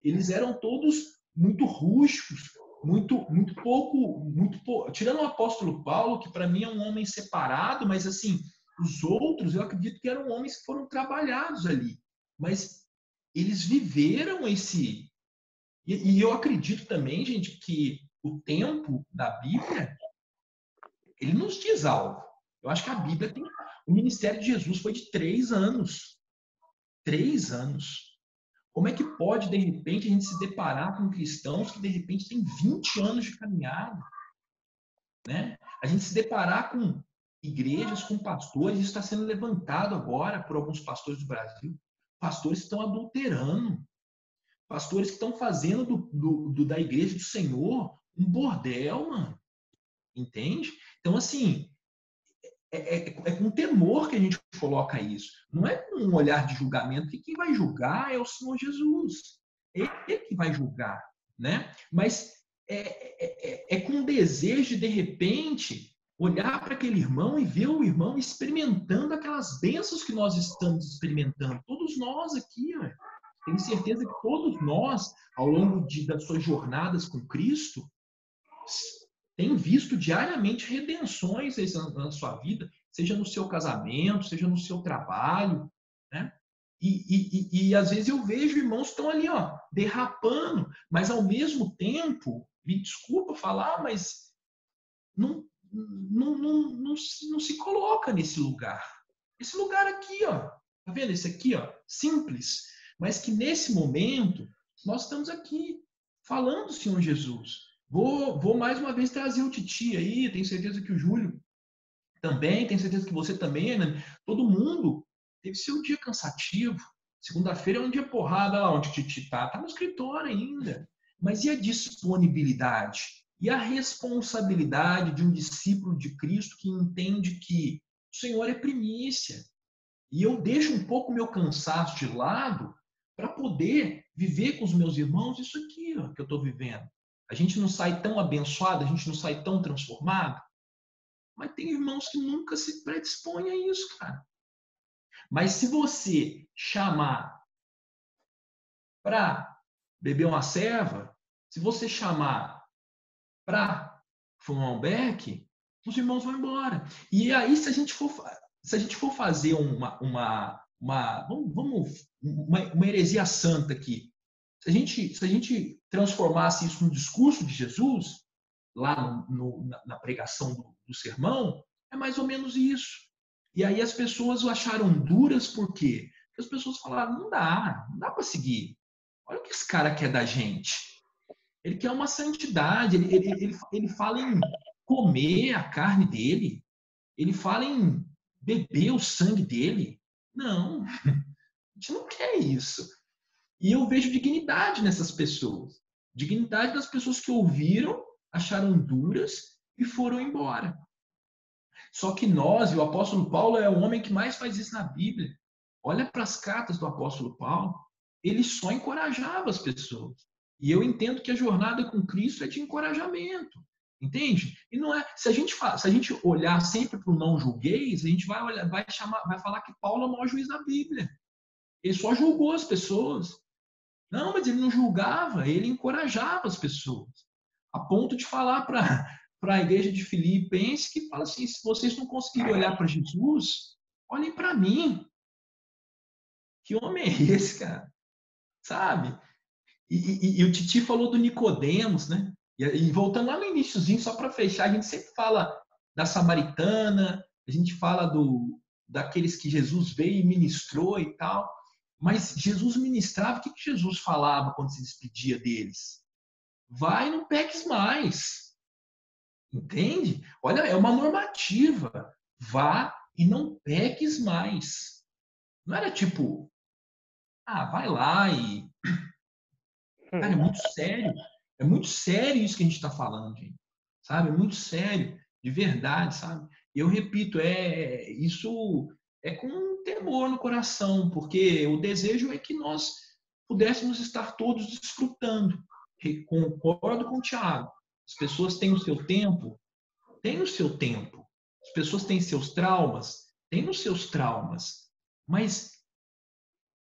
Eles eram todos muito rústicos, muito pouco. Tirando o apóstolo Paulo, que para mim é um homem separado, mas assim, os outros eu acredito que eram homens que foram trabalhados ali. Mas eles viveram esse... E eu acredito também, gente, que o tempo da Bíblia, ele nos diz algo. Eu acho que a Bíblia tem... O ministério de Jesus foi de 3 anos. 3 anos. Como é que pode, de repente, a gente se deparar com cristãos que, de repente, têm 20 anos de caminhada? Né? A gente se deparar com igrejas, com pastores, isso está sendo levantado agora por alguns pastores do Brasil. Pastores que estão adulterando. Pastores que estão fazendo da igreja do Senhor um bordel, mano. Entende? Então, assim, é com temor que a gente coloca isso. Não é com um olhar de julgamento, que quem vai julgar é o Senhor Jesus. Ele que vai julgar, né? Mas é com desejo de repente, olhar para aquele irmão e ver o irmão experimentando aquelas bênçãos que nós estamos experimentando. Todos nós aqui, tenho certeza que todos nós, ao longo das suas jornadas com Cristo, têm visto diariamente redenções na sua vida, seja no seu casamento, seja no seu trabalho, né? E às vezes eu vejo irmãos que estão ali, derrapando, mas ao mesmo tempo, me desculpa falar, mas não se coloca nesse lugar. Esse lugar aqui, tá vendo? Esse aqui, simples, mas que nesse momento nós estamos aqui falando do Senhor Jesus. Vou mais uma vez trazer o Titi aí, tenho certeza que o Júlio também, tenho certeza que você também, né? Todo mundo teve seu dia cansativo. Segunda-feira é um dia porrada lá onde o Titi está no escritório ainda. Mas e a disponibilidade? E a responsabilidade de um discípulo de Cristo que entende que o Senhor é primícia. E eu deixo um pouco o meu cansaço de lado para poder viver com os meus irmãos isso aqui que eu estou vivendo. A gente não sai tão abençoado, a gente não sai tão transformado. Mas tem irmãos que nunca se predispõem a isso, cara. Mas se você chamar para beber uma serva, se você chamar para fumar um beck, os irmãos vão embora. E aí, se a gente for fazer uma heresia santa aqui, se a gente transformasse isso no discurso de Jesus, lá na pregação do sermão, é mais ou menos isso. E aí as pessoas o acharam duras, por quê? Porque as pessoas falaram, não dá para seguir. Olha o que esse cara quer da gente. Ele quer uma santidade, ele fala em comer a carne dele, ele fala em beber o sangue dele. Não, a gente não quer isso. E eu vejo dignidade nessas pessoas. Dignidade das pessoas que ouviram, acharam duras e foram embora. Só que nós, e o apóstolo Paulo é o homem que mais faz isso na Bíblia. Olha para as cartas do apóstolo Paulo, ele só encorajava as pessoas. E eu entendo que a jornada com Cristo é de encorajamento. Entende? E não é. Se a gente olhar sempre para o não julgueis, a gente vai falar que Paulo é o maior juiz da Bíblia. Ele só julgou as pessoas. Não, mas ele não julgava, ele encorajava as pessoas. A ponto de falar para a igreja de Filipenses que fala assim, se vocês não conseguirem olhar para Jesus, olhem para mim. Que homem é esse, cara? Sabe? E o Titi falou do Nicodemos, né? E voltando lá no iniciozinho, só para fechar, a gente sempre fala da samaritana, a gente fala daqueles que Jesus veio e ministrou e tal. Mas Jesus ministrava, o que Jesus falava quando se despedia deles? Vai e não peques mais. Entende? Olha, é uma normativa. Vá e não peques mais. Não era tipo, vai lá e... Cara, é muito sério. É muito sério isso que a gente está falando, gente. Sabe? É muito sério. De verdade, sabe? E eu repito, isso é com um temor no coração, porque o desejo é que nós pudéssemos estar todos desfrutando. Concordo com o Tiago. As pessoas têm o seu tempo? Têm o seu tempo. As pessoas têm seus traumas? Têm os seus traumas. Mas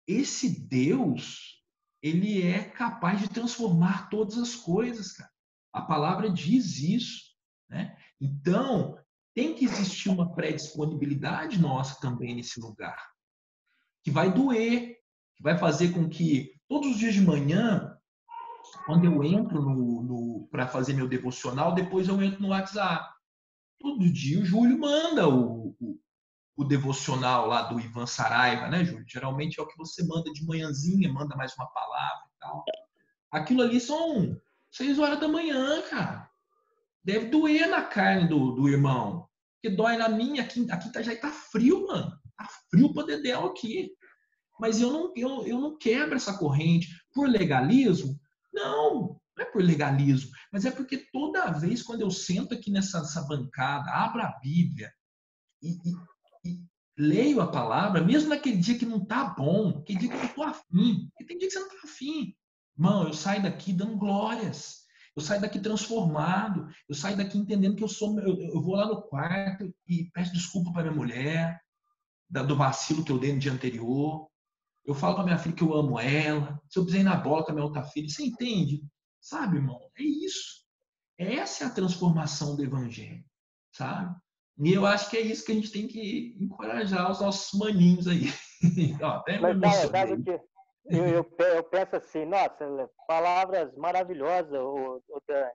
esse Deus, ele é capaz de transformar todas as coisas, cara. A palavra diz isso, né? Então, tem que existir uma predisponibilidade nossa também nesse lugar, que vai doer, que vai fazer com que todos os dias de manhã, quando eu entro para fazer meu devocional, depois eu entro no WhatsApp. Todo dia o Júlio manda o devocional lá do Ivan Saraiva, né, Júlio? Geralmente é o que você manda de manhãzinha, manda mais uma palavra e tal. Aquilo ali são 6 horas da manhã, cara. Deve doer na carne do irmão. Porque dói na minha, aqui já está frio, mano. Tá frio pra dedéu aqui. Mas eu não quebro essa corrente. Por legalismo? Não é por legalismo. Mas é porque toda vez quando eu sento aqui nessa bancada, abro a Bíblia e leio a palavra, mesmo naquele dia que não tá bom, aquele dia que eu não tô afim, porque tem dia que você não tá afim. Irmão, eu saio daqui dando glórias. Eu saio daqui transformado. Eu saio daqui entendendo que eu vou lá no quarto e peço desculpa para minha mulher do vacilo que eu dei no dia anterior. Eu falo com a minha filha que eu amo ela. Se eu pisei na bola com a minha outra filha, você entende? Sabe, irmão? É isso. Essa é a transformação do evangelho, sabe? E eu acho que é isso que a gente tem que encorajar os nossos maninhos aí. Até me Mas sabe emocionei. o que? Eu penso assim, nossa, palavras maravilhosas, o Dani.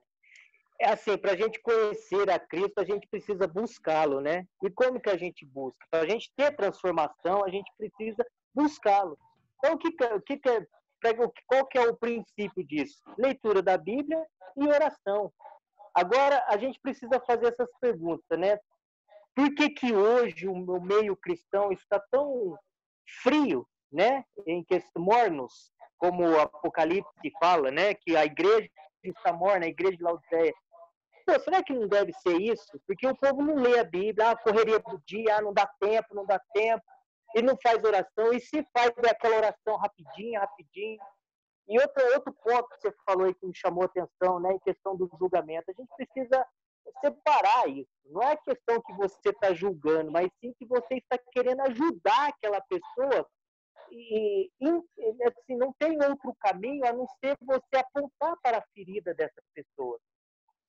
É assim, para a gente conhecer a Cristo, a gente precisa buscá-lo, né? E como que a gente busca? Para a gente ter transformação, a gente precisa buscá-lo. Então, qual que é o princípio disso? Leitura da Bíblia e oração. Agora, a gente precisa fazer essas perguntas, né? Por que hoje o meio cristão está tão frio, né? Em questão mornos, como o Apocalipse fala, né? Que a igreja está morna, a igreja de Laodiceia. Pô, será que não deve ser isso? Porque o povo não lê a Bíblia, a correria do dia, não dá tempo, e não faz oração, e se faz aquela oração rapidinho. E outro ponto que você falou aí que me chamou a atenção, né, em questão do julgamento, a gente precisa separar isso. Não é questão que você está julgando, mas sim que você está querendo ajudar aquela pessoa e assim, não tem outro caminho a não ser você apontar para a ferida dessa pessoa,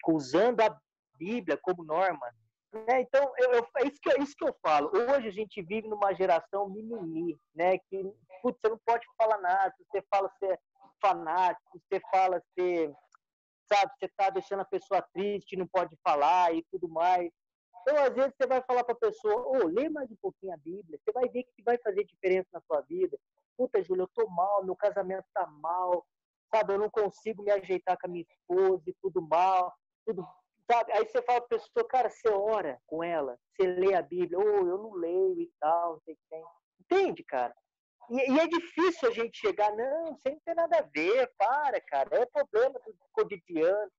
usando a Bíblia como norma. Né? Então, é isso que eu falo. Hoje a gente vive numa geração mimimi, né? Que putz, você não pode falar nada, você fala ser fanático, você fala ser, sabe, você está deixando a pessoa triste, não pode falar e tudo mais. Então, às vezes, você vai falar para a pessoa, lê mais um pouquinho a Bíblia, você vai ver que vai fazer diferença na sua vida. Puta, Júlia, eu tô mal, meu casamento tá mal, sabe, eu não consigo me ajeitar com a minha esposa e tudo mal, tudo, sabe? Aí você fala para a pessoa, cara, você ora com ela, você lê a Bíblia, eu não leio e tal, não sei o que tem. Entende, cara? E é difícil a gente chegar, não, você não tem nada a ver, cara, é problema do cotidiano.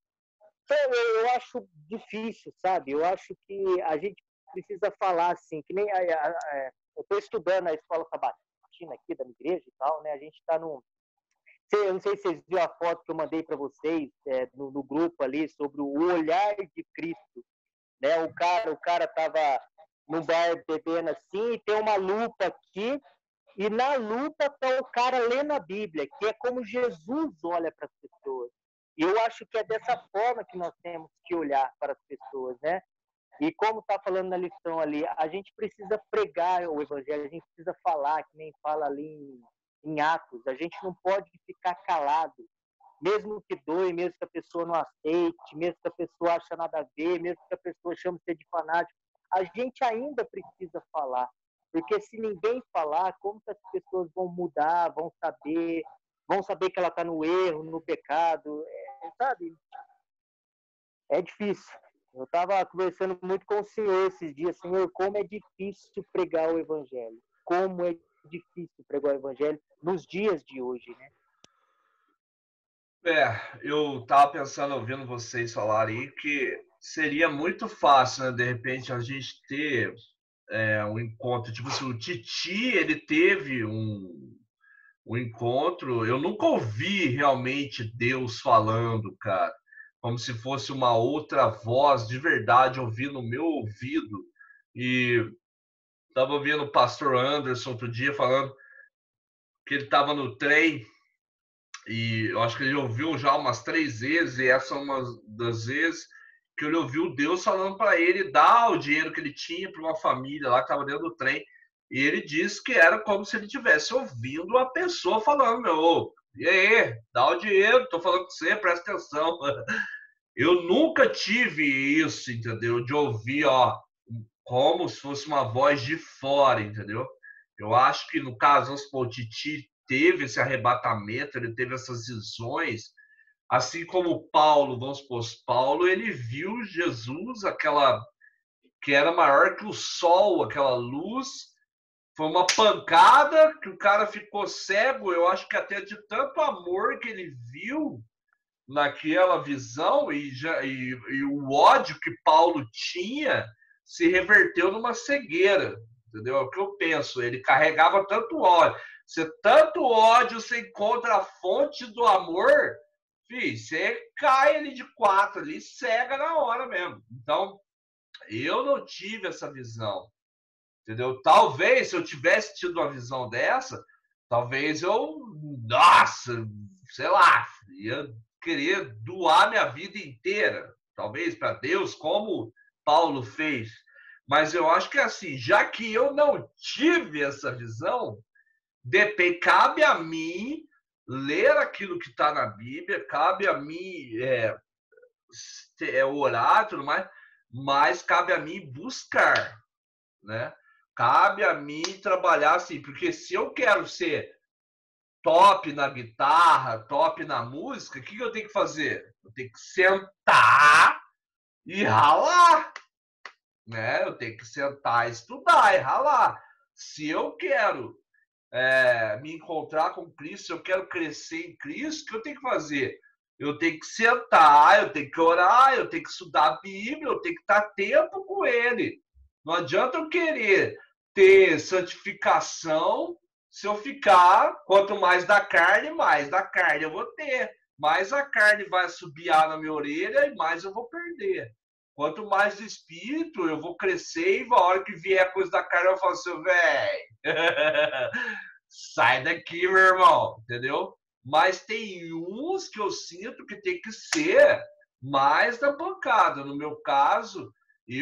Então, eu acho difícil, sabe? Eu acho que a gente precisa falar assim, que nem eu estou estudando a escola sabatina aqui da minha igreja e tal, né? A gente está num... Eu não sei se vocês viram a foto que eu mandei para vocês no grupo ali sobre o olhar de Cristo, né? O cara estava no bar bebendo assim, e tem uma lupa aqui, e na lupa está o cara lendo a Bíblia, que é como Jesus olha para as pessoas. E eu acho que é dessa forma que nós temos que olhar para as pessoas, né? E como está falando na lição ali, a gente precisa pregar o evangelho, a gente precisa falar, que nem fala ali em Atos, a gente não pode ficar calado, mesmo que doe, mesmo que a pessoa não aceite, mesmo que a pessoa ache nada a ver, mesmo que a pessoa chame você de fanático, a gente ainda precisa falar. Porque se ninguém falar, como que as pessoas vão mudar, vão saber que ela está no erro, no pecado, sabe? É difícil. Eu estava conversando muito com o senhor esses dias, senhor, como é difícil pregar o evangelho. Como é difícil pregar o evangelho nos dias de hoje, né? Eu estava pensando, ouvindo vocês falarem aí, que seria muito fácil, né, de repente, a gente ter um encontro. Tipo assim, o Titi, ele teve um encontro. Eu nunca ouvi realmente Deus falando, cara. Como se fosse uma outra voz de verdade ouvindo no meu ouvido. E estava ouvindo o pastor Anderson outro dia falando que ele estava no trem e eu acho que ele ouviu já umas 3 vezes, e essa é uma das vezes que ele ouviu Deus falando para ele dar o dinheiro que ele tinha para uma família lá que estava dentro do trem. E ele disse que era como se ele estivesse ouvindo a pessoa falando, meu, e aí, dá o dinheiro, tô falando com você, presta atenção. Eu nunca tive isso, entendeu? De ouvir, como se fosse uma voz de fora, entendeu? Eu acho que no caso, o Titi teve esse arrebatamento, ele teve essas visões, assim como Paulo, vamos supor, Paulo, ele viu Jesus, aquela que era maior que o sol, aquela luz, foi uma pancada que o cara ficou cego, eu acho que até de tanto amor que ele viu naquela visão e o ódio que Paulo tinha se reverteu numa cegueira, entendeu? É o que eu penso, ele carregava tanto ódio. Se tanto ódio você encontra a fonte do amor, filho, você cai ali de 4 ali, cega na hora mesmo. Então, eu não tive essa visão, entendeu? Talvez, se eu tivesse tido uma visão dessa, talvez eu, nossa, sei lá, ia querer doar minha vida inteira, talvez para Deus, como Paulo fez. Mas eu acho que assim, já que eu não tive essa visão, cabe a mim ler aquilo que está na Bíblia, cabe a mim orar e tudo mais, mas cabe a mim buscar, né? Cabe a mim trabalhar assim, porque se eu quero ser top na guitarra, top na música, o que eu tenho que fazer? Eu tenho que sentar e ralar, né? Eu tenho que sentar, estudar e ralar. Se eu quero me encontrar com Cristo, se eu quero crescer em Cristo, o que eu tenho que fazer? Eu tenho que sentar, eu tenho que orar, eu tenho que estudar a Bíblia, eu tenho que estar tempo com Ele. Não adianta eu querer ter santificação se eu ficar, quanto mais da carne eu vou ter. Mais a carne vai assobiar na minha orelha e mais eu vou perder. Quanto mais do espírito, eu vou crescer e a hora que vier a coisa da carne, eu falo assim, velho, sai daqui, meu irmão, entendeu? Mas tem uns que eu sinto que tem que ser mais da pancada. No meu caso,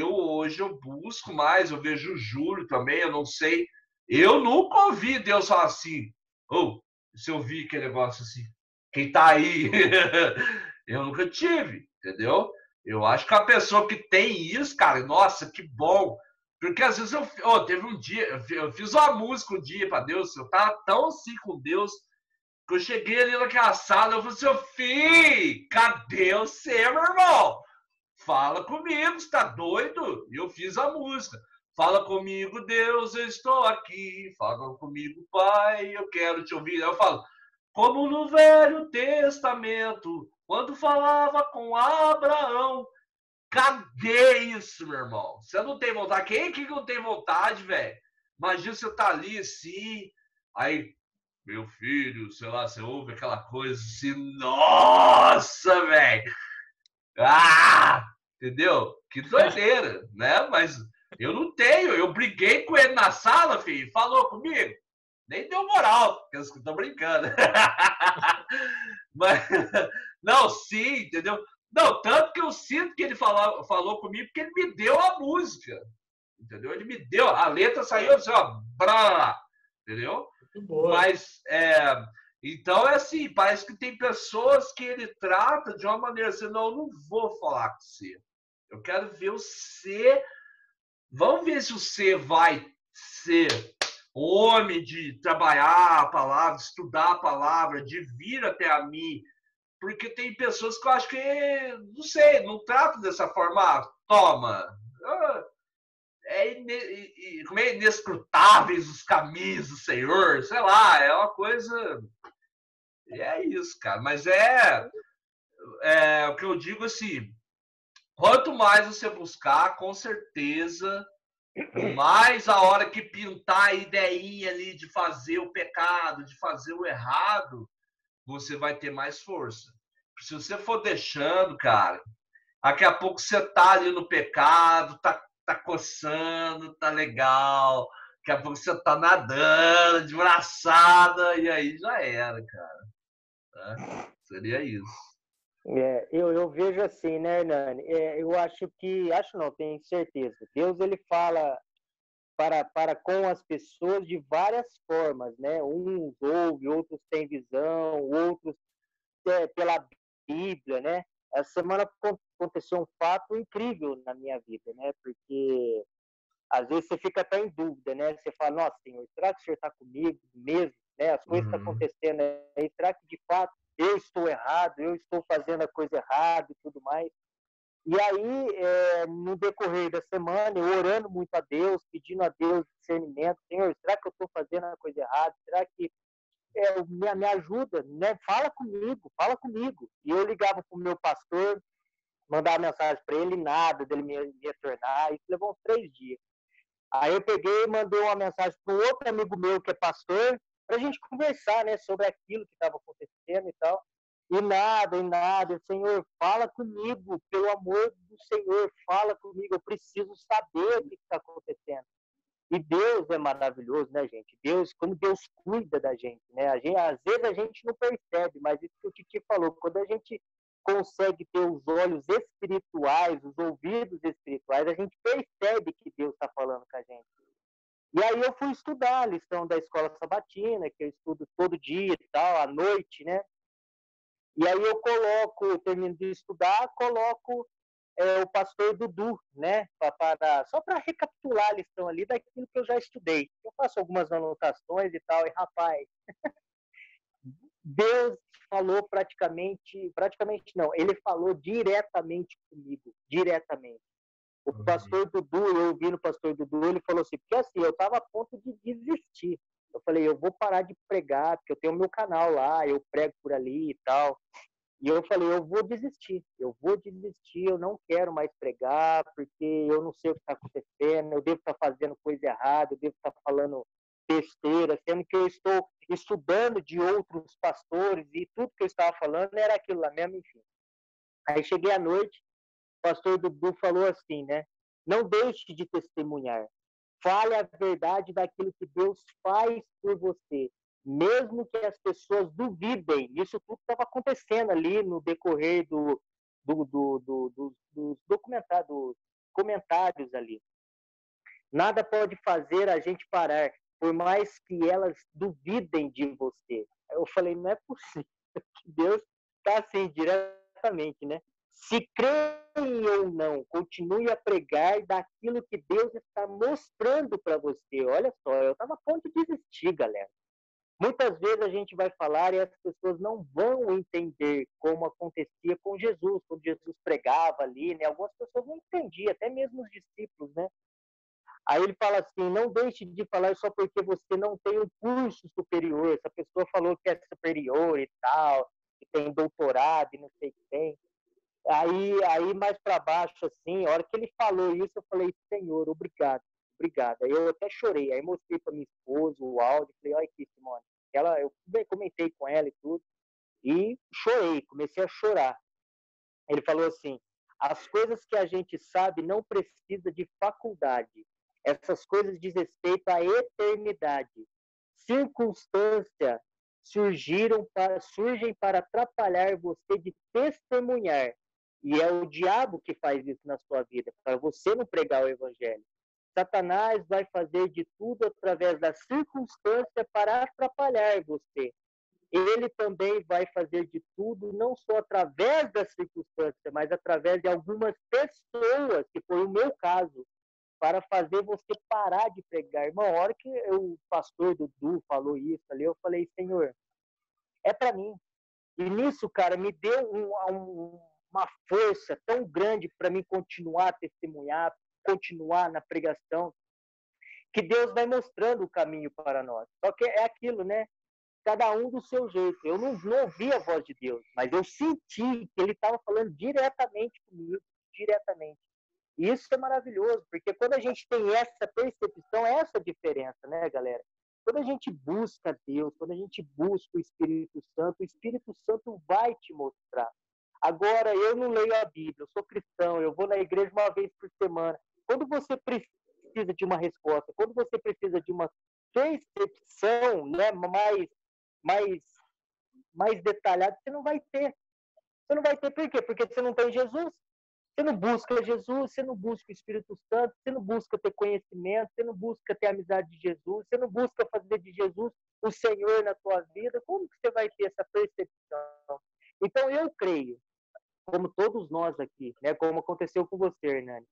hoje eu busco mais, eu vejo o Júlio também, eu não sei. Eu nunca ouvi Deus falar assim, se eu vi aquele negócio assim, quem tá aí? Eu nunca tive, entendeu? Eu acho que a pessoa que tem isso, cara, nossa, que bom. Porque às vezes teve um dia, eu fiz uma música um dia para Deus, eu tava tão assim com Deus, que eu cheguei ali naquela sala, eu falei assim, filho, cadê você, meu irmão? Fala comigo, você tá doido? E eu fiz a música. Fala comigo, Deus, eu estou aqui. Fala comigo, Pai, eu quero te ouvir. Aí eu falo, como no Velho Testamento, quando falava com Abraão. Cadê isso, meu irmão? Você não tem vontade? Quem que não tem vontade, velho? Imagina você tá ali assim, aí, meu filho, sei lá, você ouve aquela coisa assim, nossa, velho! Ah! Entendeu? Que doideira, né? Mas eu não tenho, eu briguei com ele na sala, filho, falou comigo. Nem deu moral, porque eu estou brincando. Mas, não, sim, entendeu? Não, tanto que eu sinto que ele falou comigo, porque ele me deu a música, entendeu? Ele me deu, a letra saiu assim, ó, brá, entendeu? Mas, então é assim, parece que tem pessoas que ele trata de uma maneira assim, não, eu não vou falar com você. Eu quero ver você, vamos ver se você vai ser homem de trabalhar a palavra, estudar a palavra, de vir até a mim, porque tem pessoas que eu acho que, não sei, não tratam dessa forma, toma, como é inescrutáveis os caminhos do Senhor, sei lá, é uma coisa, é isso, cara, mas o que eu digo assim, quanto mais você buscar, com certeza, mais a hora que pintar a ideinha ali de fazer o pecado, de fazer o errado, você vai ter mais força. Se você for deixando, cara, daqui a pouco você tá ali no pecado, tá coçando, tá legal. Daqui a pouco você tá nadando, de braçada, e aí já era, cara. Tá? Seria isso. Eu vejo assim, né, Hernani? Eu acho não, tenho certeza. Deus, ele fala para com as pessoas de várias formas, né? Uns ouvem, outros têm visão, outros pela Bíblia, né? Essa semana aconteceu um fato incrível na minha vida, né? Porque às vezes você fica até em dúvida, né? Você fala, nossa, Senhor, será que o Senhor está comigo mesmo? Né? As coisas estão acontecendo aí, será que de fato eu estou errado, eu estou fazendo a coisa errada e tudo mais? E aí, no decorrer da semana, eu orando muito a Deus, pedindo a Deus discernimento, Senhor, será que eu estou fazendo a coisa errada? Será que me ajuda, né? Fala comigo. E eu ligava para o meu pastor, mandava mensagem para ele, nada dele me retornar, isso levou uns 3 dias. Aí eu peguei e mandei uma mensagem para um outro amigo meu que é pastor, para a gente conversar, né, sobre aquilo que estava acontecendo e tal. E nada. Senhor, fala comigo, pelo amor do Senhor, fala comigo. Eu preciso saber o que está acontecendo. E Deus é maravilhoso, né, gente? Deus, como Deus cuida da gente, né? Às vezes a gente não percebe, mas isso que o Titi falou, quando a gente consegue ter os olhos espirituais, os ouvidos espirituais, a gente percebe que Deus está falando com a gente. E aí eu fui estudar a lição da escola sabatina, que eu estudo todo dia e tal, à noite, né? E aí eu termino de estudar, coloco o pastor Dudu, né? Só para recapitular a lição ali daquilo que eu já estudei. Eu faço algumas anotações e tal, e rapaz, Deus falou praticamente não, ele falou diretamente comigo, diretamente. O pastor Dudu, eu ouvi no pastor Dudu, ele falou assim, porque assim, eu estava a ponto de desistir. Eu falei, eu vou parar de pregar, porque eu tenho o meu canal lá, eu prego por ali e tal. E eu falei, eu vou desistir, eu não quero mais pregar, porque eu não sei o que está acontecendo, eu devo estar fazendo coisa errada, eu devo estar falando besteira, sendo que eu estou estudando de outros pastores e tudo que eu estava falando era aquilo lá mesmo, enfim. Aí cheguei à noite, o pastor Dudu falou assim, né? Não deixe de testemunhar. Fale a verdade daquilo que Deus faz por você. Mesmo que as pessoas duvidem. Isso tudo estava acontecendo ali no decorrer dos comentários ali. Nada pode fazer a gente parar, por mais que elas duvidem de você. Eu falei, não é possível que Deus está assim, diretamente, né? Se creem ou não, continue a pregar daquilo que Deus está mostrando para você. Olha só, eu estava a ponto de desistir, galera. Muitas vezes a gente vai falar e as pessoas não vão entender como acontecia com Jesus, quando Jesus pregava ali, né? Algumas pessoas não entendiam, até mesmo os discípulos, né? Aí ele fala assim, não deixe de falar só porque você não tem um curso superior. Essa pessoa falou que é superior e tal, que tem doutorado e não sei o que tem. Aí mais para baixo, assim, a hora que ele falou isso, eu falei, Senhor, obrigado. Aí eu até chorei. Aí mostrei para minha esposa o áudio, falei, olha aqui, Simone. Eu comentei com ela e tudo, e chorei, comecei a chorar. Ele falou assim, as coisas que a gente sabe não precisa de faculdade. Essas coisas diz respeito à eternidade. Circunstância surgem para atrapalhar você de testemunhar. E é o diabo que faz isso na sua vida, para você não pregar o evangelho. Satanás vai fazer de tudo através da circunstância para atrapalhar você. Ele também vai fazer de tudo, não só através da circunstância, mas através de algumas pessoas, que foi o meu caso, para fazer você parar de pregar. Irmão, a hora que o pastor Dudu falou isso ali, eu falei, Senhor, é para mim. E nisso, cara, me deu uma força tão grande para mim continuar a testemunhar, continuar na pregação, que Deus vai mostrando o caminho para nós. Só que é aquilo, né? Cada um do seu jeito. Eu não ouvi a voz de Deus, mas eu senti que ele estava falando diretamente comigo, diretamente. E isso é maravilhoso, porque quando a gente tem essa percepção, essa diferença, né, galera? Quando a gente busca Deus, quando a gente busca o Espírito Santo vai te mostrar. Agora, eu não leio a Bíblia, eu sou cristão, eu vou na igreja uma vez por semana. Quando você precisa de uma resposta, quando você precisa de uma percepção, né, mais detalhada, você não vai ter. Você não vai ter por quê? Porque você não tem Jesus. Você não busca Jesus, você não busca o Espírito Santo, você não busca ter conhecimento, você não busca ter amizade de Jesus, você não busca fazer de Jesus o Senhor na tua vida. Como que você vai ter essa percepção? Então, eu creio, como todos nós aqui, né, como aconteceu com você, Hernani,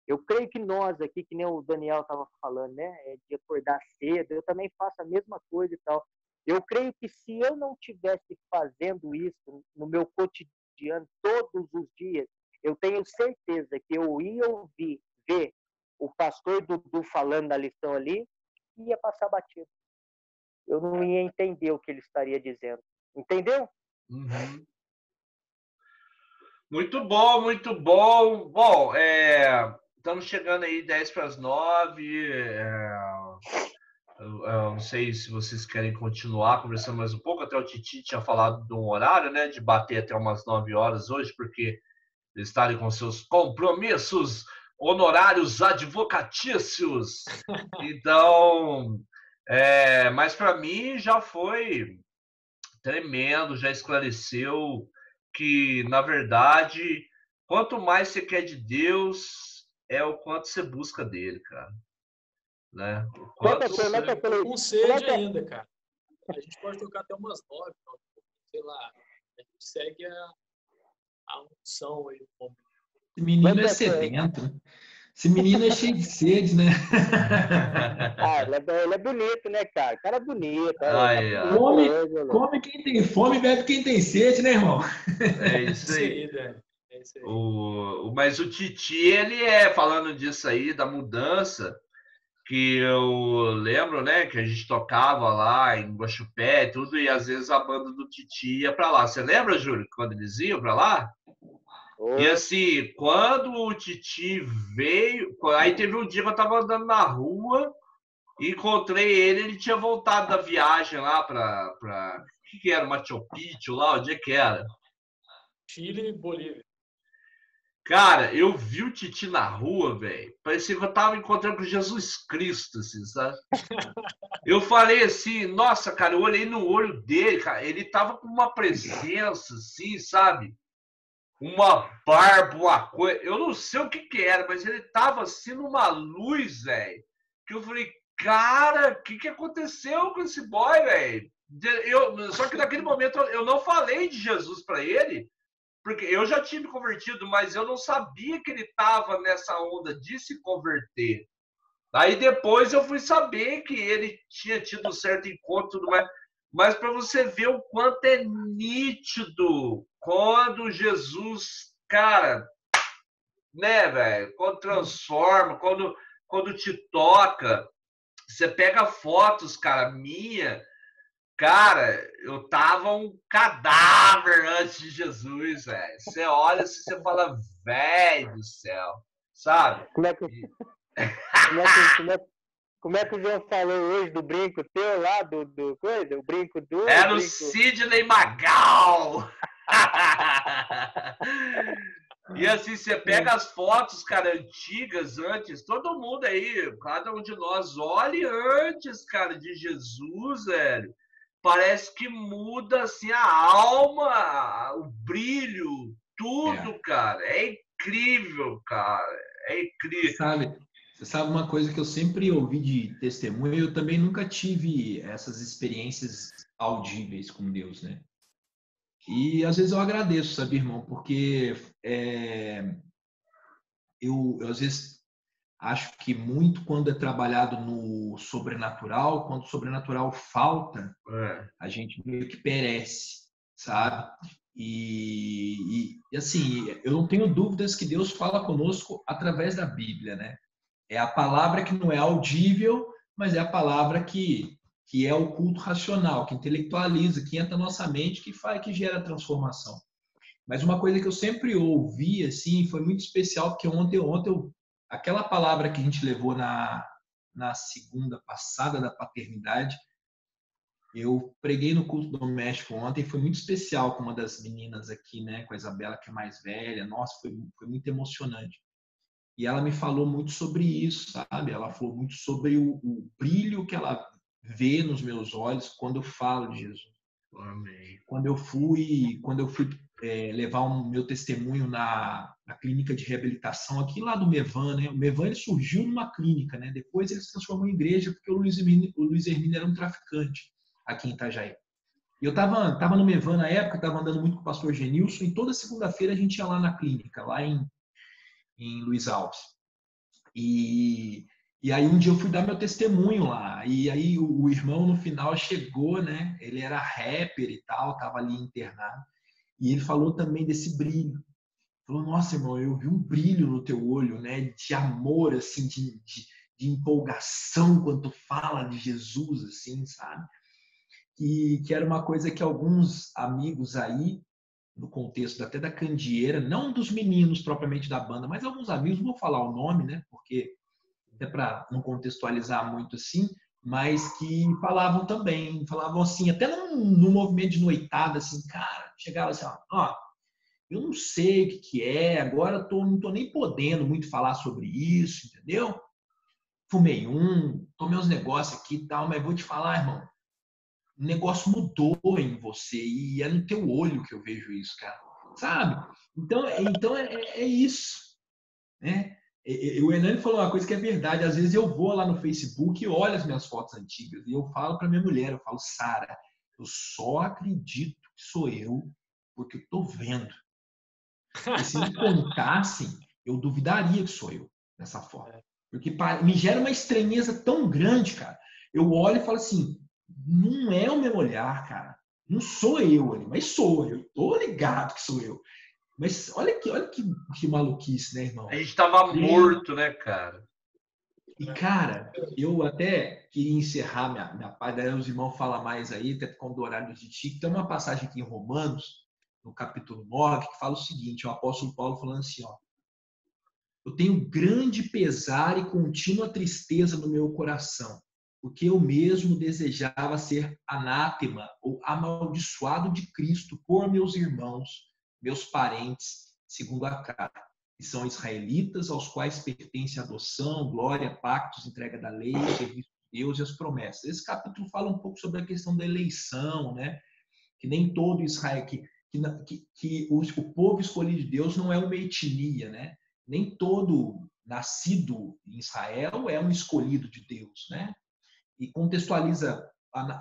eu creio que nós aqui, que nem o Daniel estava falando, né, de acordar cedo, eu também faço a mesma coisa e tal. Eu creio que se eu não estivesse fazendo isso no meu cotidiano todos os dias, eu tenho certeza que eu ia ver o pastor Dudu falando na lição ali e ia passar batido. Eu não ia entender o que ele estaria dizendo. Entendeu? Uhum. Muito bom, muito bom. Bom, estamos chegando aí 10 para as 9. Eu não sei se vocês querem continuar conversando mais um pouco. Até o Titi tinha falado de um horário, né? De bater até umas 9 horas hoje, porque eles estarem com seus compromissos honorários advocatícios. Então, mas para mim já foi tremendo, já esclareceu que, na verdade, quanto mais você quer de Deus, é o quanto você busca dele, cara. Né? O quanto tô com sede ainda, cara. A gente pode tocar até umas 9, sei lá. A gente segue a unção aí. Esse menino é sedento, né? Esse menino é cheio de sede, né? Ele é bonito, né, cara? O cara é bonito. Come quem tem fome, bebe quem tem sede, né, irmão? É isso aí. É isso aí. Mas o Titi, ele falando disso aí, da mudança, que eu lembro, né, que a gente tocava lá em Guaxupé e tudo, e às vezes a banda do Titi ia pra lá. Você lembra, Júlio, quando eles iam pra lá? E assim, quando o Titi veio, aí teve um dia que eu tava andando na rua e encontrei ele tinha voltado da viagem lá pra o que era? Machu Picchu lá, onde é que era? Chile e Bolívia. Cara, eu vi o Titi na rua, velho. Parecia que eu tava encontrando com Jesus Cristo, assim, sabe? Eu falei assim, nossa, cara, eu olhei no olho dele, cara, ele tava com uma presença, assim, sabe? Uma barba, uma coisa. Eu não sei o que era, mas ele tava assim numa luz, velho. Que eu falei, cara, o que aconteceu com esse boy, velho? Só que naquele momento eu não falei de Jesus para ele, porque eu já tinha me convertido, mas eu não sabia que ele tava nessa onda de se converter. Aí depois eu fui saber que ele tinha tido um certo encontro, tudo mais. Mas para você ver o quanto é nítido quando Jesus, cara, né, velho? Quando transforma, quando te toca, você pega fotos, cara, minha, cara, eu tava um cadáver antes de Jesus, velho. Você olha assim, você fala, velho do céu, sabe? Como é que o João falou hoje do brinco teu lá, do coisa? O brinco do... Era o Sidney Magal! E assim, você pega as fotos, cara, antigas, antes, todo mundo aí, cada um de nós, olhe antes, cara, de Jesus, velho. Parece que muda, assim, a alma, o brilho, tudo, cara. É incrível, cara. É incrível. Você sabe uma coisa que eu sempre ouvi de testemunho, eu também nunca tive essas experiências audíveis com Deus, né? E às vezes eu agradeço, sabe, irmão? Porque eu às vezes acho que muito quando é trabalhado no sobrenatural, quando o sobrenatural falta, a gente meio que perece, sabe? E assim, eu não tenho dúvidas que Deus fala conosco através da Bíblia, né? É a palavra que não é audível, mas é a palavra que é o culto racional, que intelectualiza, que entra na nossa mente, que gera transformação. Mas uma coisa que eu sempre ouvi, assim, foi muito especial, porque ontem aquela palavra que a gente levou na segunda passada da paternidade, eu preguei no culto doméstico ontem, foi muito especial com uma das meninas aqui, né, com a Isabela, que é mais velha. Nossa, foi muito emocionante. E ela me falou muito sobre isso, sabe? Ela falou muito sobre o brilho que ela vê nos meus olhos quando eu falo de Jesus. Amém. Quando eu fui levar o meu testemunho na clínica de reabilitação aqui lá do Mevan, né? O Mevan ele surgiu numa clínica, né? Depois ele se transformou em igreja porque o Luiz Hermínio era um traficante aqui em Itajaí. E eu tava no Mevan na época, estava andando muito com o pastor Genilson, e toda segunda-feira a gente ia lá na clínica, lá em Luiz Alves. E aí um dia eu fui dar meu testemunho lá, e aí o irmão no final chegou, né? Ele era rapper e tal, tava ali internado, e ele falou também desse brilho. Falou, nossa, irmão, eu vi um brilho no teu olho, né? De amor, assim, de empolgação quando tu fala de Jesus, assim, sabe? Que era uma coisa que alguns amigos aí, no contexto até da Candeeira, não dos meninos propriamente da banda, mas alguns amigos, não vou falar o nome, né? Porque até para não contextualizar muito assim, mas que falavam assim, até no movimento de noitada, assim, cara, chegava assim, ó, eu não sei o que é, agora não tô nem podendo muito falar sobre isso, entendeu? Fumei tomei uns negócios aqui e tal, mas vou te falar, irmão, o negócio mudou em você e é no teu olho que eu vejo isso, cara, sabe? Então é isso, né? O Hernani falou uma coisa que é verdade. Às vezes eu vou lá no Facebook e olho as minhas fotos antigas e eu falo para minha mulher, eu falo, Sara, eu só acredito que sou eu porque eu tô vendo. Porque se me contassem, eu duvidaria que sou eu dessa forma. Porque me gera uma estranheza tão grande, cara. Eu olho e falo assim, não é o meu olhar, cara. Não sou eu ali, mas sou eu. Tô ligado que sou eu. Mas olha que maluquice, né, irmão? A gente tava morto, né, cara? E, cara, eu até queria encerrar minha parte, daí os irmãos falam mais aí, até com o horário de Tico. Tem uma passagem aqui em Romanos, no capítulo 9, que fala o seguinte, o apóstolo Paulo falando assim, ó, eu tenho grande pesar e contínua tristeza no meu coração, porque eu mesmo desejava ser anátema ou amaldiçoado de Cristo por meus irmãos, meus parentes, segundo a carne, que são israelitas, aos quais pertence a adoção, glória, pactos, entrega da lei, serviço de Deus e as promessas. Esse capítulo fala um pouco sobre a questão da eleição, né? Que nem todo Israel, que o povo escolhido de Deus não é uma etnia, né? Nem todo nascido em Israel é um escolhido de Deus, né? E contextualiza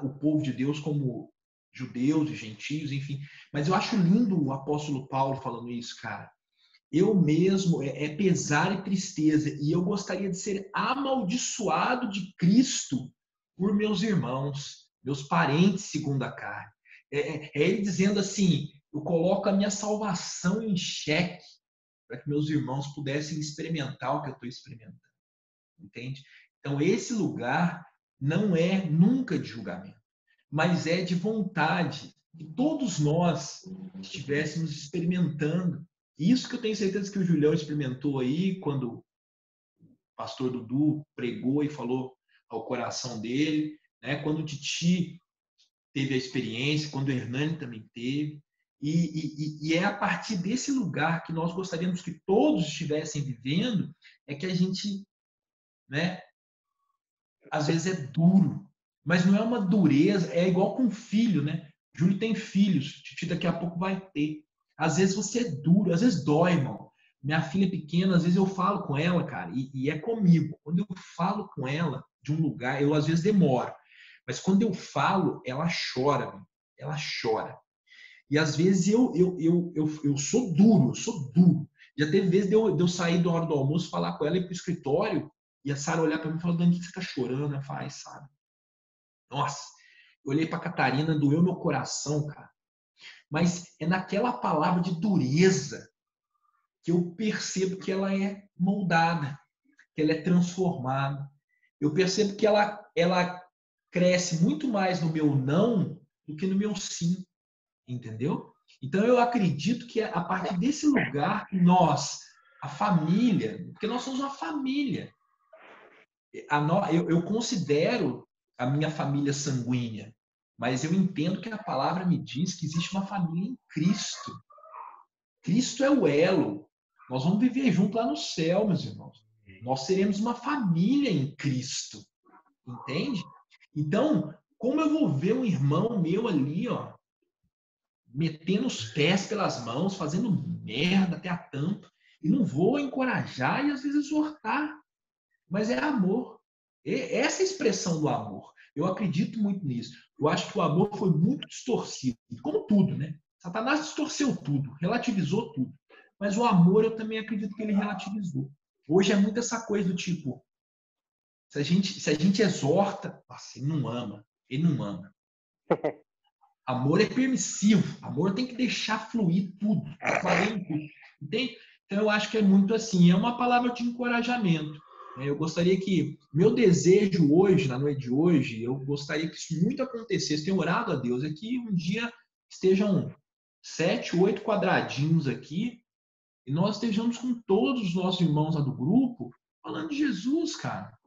o povo de Deus como judeus e gentios, enfim. Mas eu acho lindo o apóstolo Paulo falando isso, cara. Eu mesmo, é pesar e tristeza, e eu gostaria de ser amaldiçoado de Cristo por meus irmãos, meus parentes segundo a carne. É ele dizendo assim, eu coloco a minha salvação em xeque para que meus irmãos pudessem experimentar o que eu estou experimentando. Entende? Então, esse lugar não é nunca de julgamento, mas é de vontade que todos nós estivéssemos experimentando. Isso que eu tenho certeza que o Julião experimentou aí, quando o pastor Dudu pregou e falou ao coração dele, né? Quando o Titi teve a experiência, quando o Hernani também teve. E é a partir desse lugar que nós gostaríamos que todos estivessem vivendo, é que a gente, né, às vezes é duro, mas não é uma dureza, é igual com filho, né? Júlio tem filhos, Titi daqui a pouco vai ter. Às vezes você é duro, às vezes dói, irmão. Minha filha pequena, às vezes eu falo com ela, cara, e é comigo. Quando eu falo com ela de um lugar, eu às vezes demoro. Mas quando eu falo, ela chora, ela chora. E às vezes eu sou duro, eu sou duro. Já teve vezes de eu sair da hora do almoço, falar com ela, ir para o escritório, e a Sara olhar para mim e falar, Dani, o que você está chorando? Eu falo, sabe? Nossa, eu olhei para a Catarina, doeu meu coração, cara. Mas é naquela palavra de dureza que eu percebo que ela é moldada, que ela é transformada. Eu percebo que ela cresce muito mais no meu não do que no meu sim, entendeu? Então eu acredito que é a partir desse lugar que nós, a família, porque nós somos uma família, eu considero a minha família sanguínea, mas eu entendo que a palavra me diz que existe uma família em Cristo. Cristo é o elo. Nós vamos viver junto lá no céu, meus irmãos. Nós seremos uma família em Cristo. Entende? Então, como eu vou ver um irmão meu ali, ó, metendo os pés pelas mãos, fazendo merda até a tampa, e não vou encorajar e às vezes exortar, mas é amor. Essa é a expressão do amor. Eu acredito muito nisso. Eu acho que o amor foi muito distorcido, como tudo, né? Satanás distorceu tudo, relativizou tudo. Mas o amor, eu também acredito que ele relativizou. Hoje é muito essa coisa do tipo, se a gente exorta, nossa, ele não ama, ele não ama. Amor é permissivo, amor tem que deixar fluir tudo, entende? Então eu acho que é muito assim, é uma palavra de encorajamento. Eu gostaria que, meu desejo hoje, na noite de hoje, eu gostaria que isso muito acontecesse, tenho orado a Deus, é que um dia estejam 7, 8 quadradinhos aqui, e nós estejamos com todos os nossos irmãos lá do grupo, falando de Jesus, cara.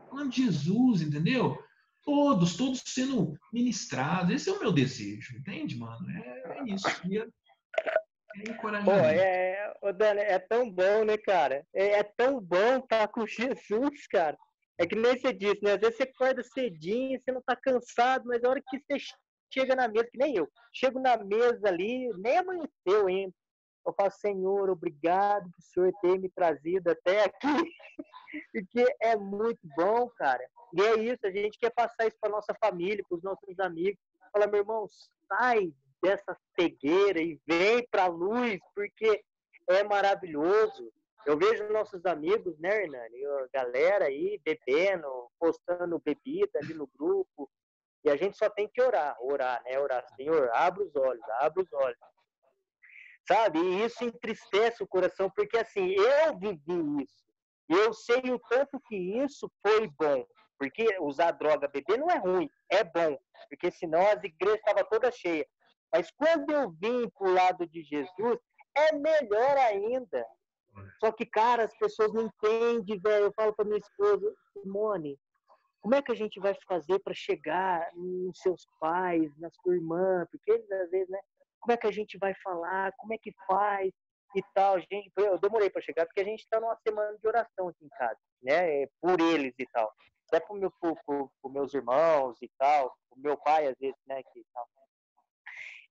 Falando de Jesus, entendeu? Todos sendo ministrados. Esse é o meu desejo, entende, mano? É isso. É Pô, encorajamento. ô Dani, é tão bom, né, cara? É tão bom estar com Jesus, cara. É que nem você disse, né? Às vezes você acorda cedinho, você não tá cansado, mas a hora que você chega na mesa, que nem eu, chego na mesa ali, nem amanheceu ainda. Eu falo, Senhor, obrigado por o Senhor ter me trazido até aqui, porque é muito bom, cara. E é isso, a gente quer passar isso para nossa família, para os nossos amigos. Fala, meu irmão, sai dessa cegueira e vem para a luz, porque é maravilhoso. Eu vejo nossos amigos, né, Hernani? A galera aí bebendo, postando bebida ali no grupo. E a gente só tem que orar, né? Orar, Senhor, abre os olhos. Sabe? E isso entristece o coração, porque assim, eu vivi isso. E eu sei o tanto que isso foi bom. Porque usar droga, beber não é ruim, é bom. Porque senão as igrejas estavam todas cheias. Mas quando eu vim para o lado de Jesus, é melhor ainda. Só que, cara, as pessoas não entendem, velho. Eu falo para minha esposa, Simone, como é que a gente vai fazer para chegar nos seus pais, na sua irmã? Porque eles, às vezes, né? Como é que a gente vai falar? Como é que faz? E tal, gente. Eu demorei para chegar, porque a gente está numa semana de oração aqui em casa, né? Por eles e tal. Até por meus irmãos e tal, o meu pai, às vezes, né? Que, tal.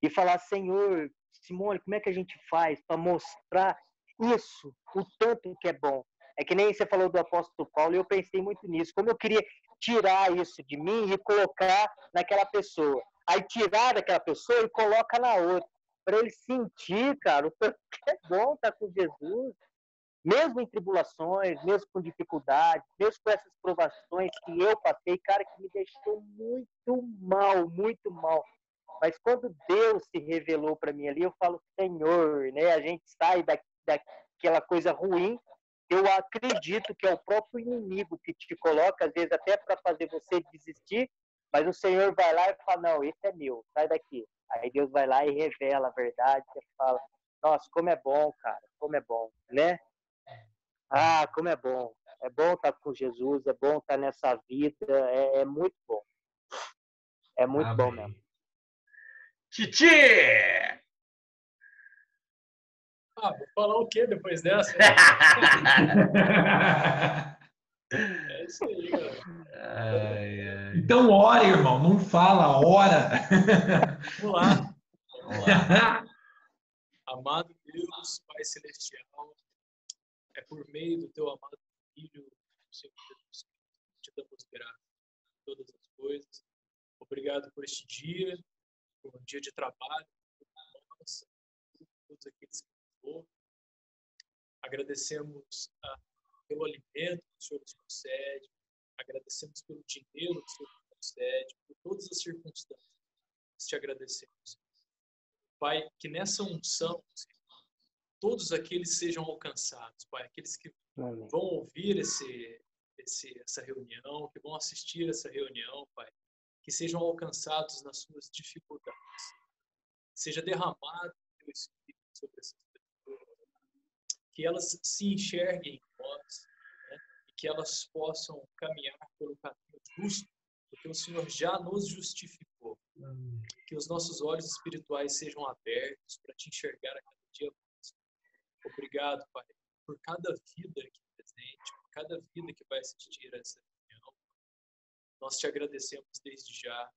E falar, Senhor, Simone, como é que a gente faz para mostrar isso, o tanto que é bom? É que nem você falou do apóstolo Paulo, e eu pensei muito nisso. Como eu queria tirar isso de mim e colocar naquela pessoa. Aí tirar daquela pessoa e coloca na outra. Para ele sentir, cara, o tanto que é bom estar com Jesus. Mesmo em tribulações, mesmo com dificuldades, mesmo com essas provações que eu passei, cara, que me deixou muito mal, muito mal. Mas quando Deus se revelou para mim ali, eu falo, Senhor, né? A gente sai daquela coisa ruim. Eu acredito que é o próprio inimigo que te coloca, às vezes até para fazer você desistir, mas o Senhor vai lá e fala, não, esse é meu, sai daqui. Aí Deus vai lá e revela a verdade, você fala, nossa, como é bom, cara, como é bom, né? Ah, como é bom. É bom estar com Jesus, é bom estar nessa vida, é muito bom. É muito bom mesmo. Titi! Vou falar o quê depois dessa? É isso aí, galera. Então, ora, irmão, não fala, ora. Vamos lá. Amado Deus, Pai Celestial, é por meio do teu amado Filho, Senhor Jesus Cristo, te damos graças por todas as coisas. Obrigado por este dia, por um dia de trabalho, por nós, por todos aqueles que nos ouvem. Agradecemos pelo alimento que o Senhor nos concede, agradecemos pelo dinheiro que o Senhor nos concede, por todas as circunstâncias. Nós te agradecemos. Pai, que nessa unção, todos aqueles sejam alcançados, Pai, aqueles que vão ouvir essa reunião, que vão assistir essa reunião, Pai, que sejam alcançados nas suas dificuldades. Seja derramado o teu Espírito sobre essas pessoas, que elas se enxerguem em nós, né, e que elas possam caminhar pelo caminho justo, porque o Senhor já nos justificou. Que os nossos olhos espirituais sejam abertos para te enxergar a cada dia mais. Obrigado, Pai, por cada vida aqui presente, por cada vida que vai assistir a essa reunião. Nós te agradecemos desde já.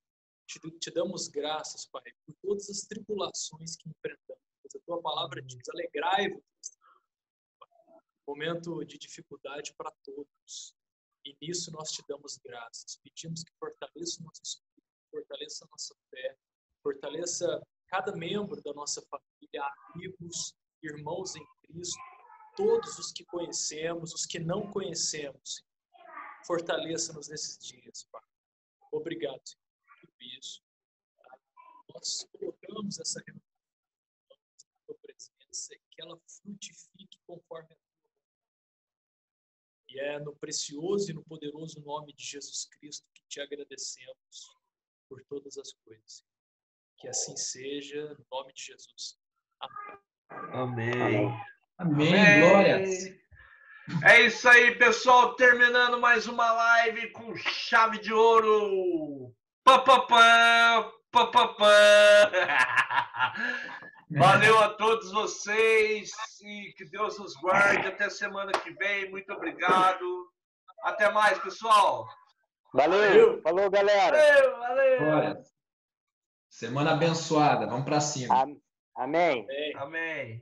Te damos graças, Pai, por todas as tribulações que enfrentamos. A tua palavra diz, alegrai-vos. Momento de dificuldade para todos. E nisso nós te damos graças. Pedimos que fortaleça o nosso espírito, fortaleça a nossa fé, fortaleça cada membro da nossa família, amigos, irmãos em Cristo, todos os que conhecemos, os que não conhecemos. Fortaleça-nos nesses dias, Pai. Obrigado, Senhor, por tudo isso. Nós colocamos essa reunião na tua presença e que ela frutifique conforme a tua vontade. E é no precioso e no poderoso nome de Jesus Cristo que te agradecemos por todas as coisas. Que assim seja, no nome de Jesus. Amém. Amém. Glória. É isso aí, pessoal. Terminando mais uma live com chave de ouro. Papapã, papapã. Valeu a todos vocês e que Deus nos guarde. Até semana que vem. Muito obrigado. Até mais, pessoal. Valeu. Falou, galera. Valeu. Bora. Semana abençoada. Vamos para cima. Amém. Amém.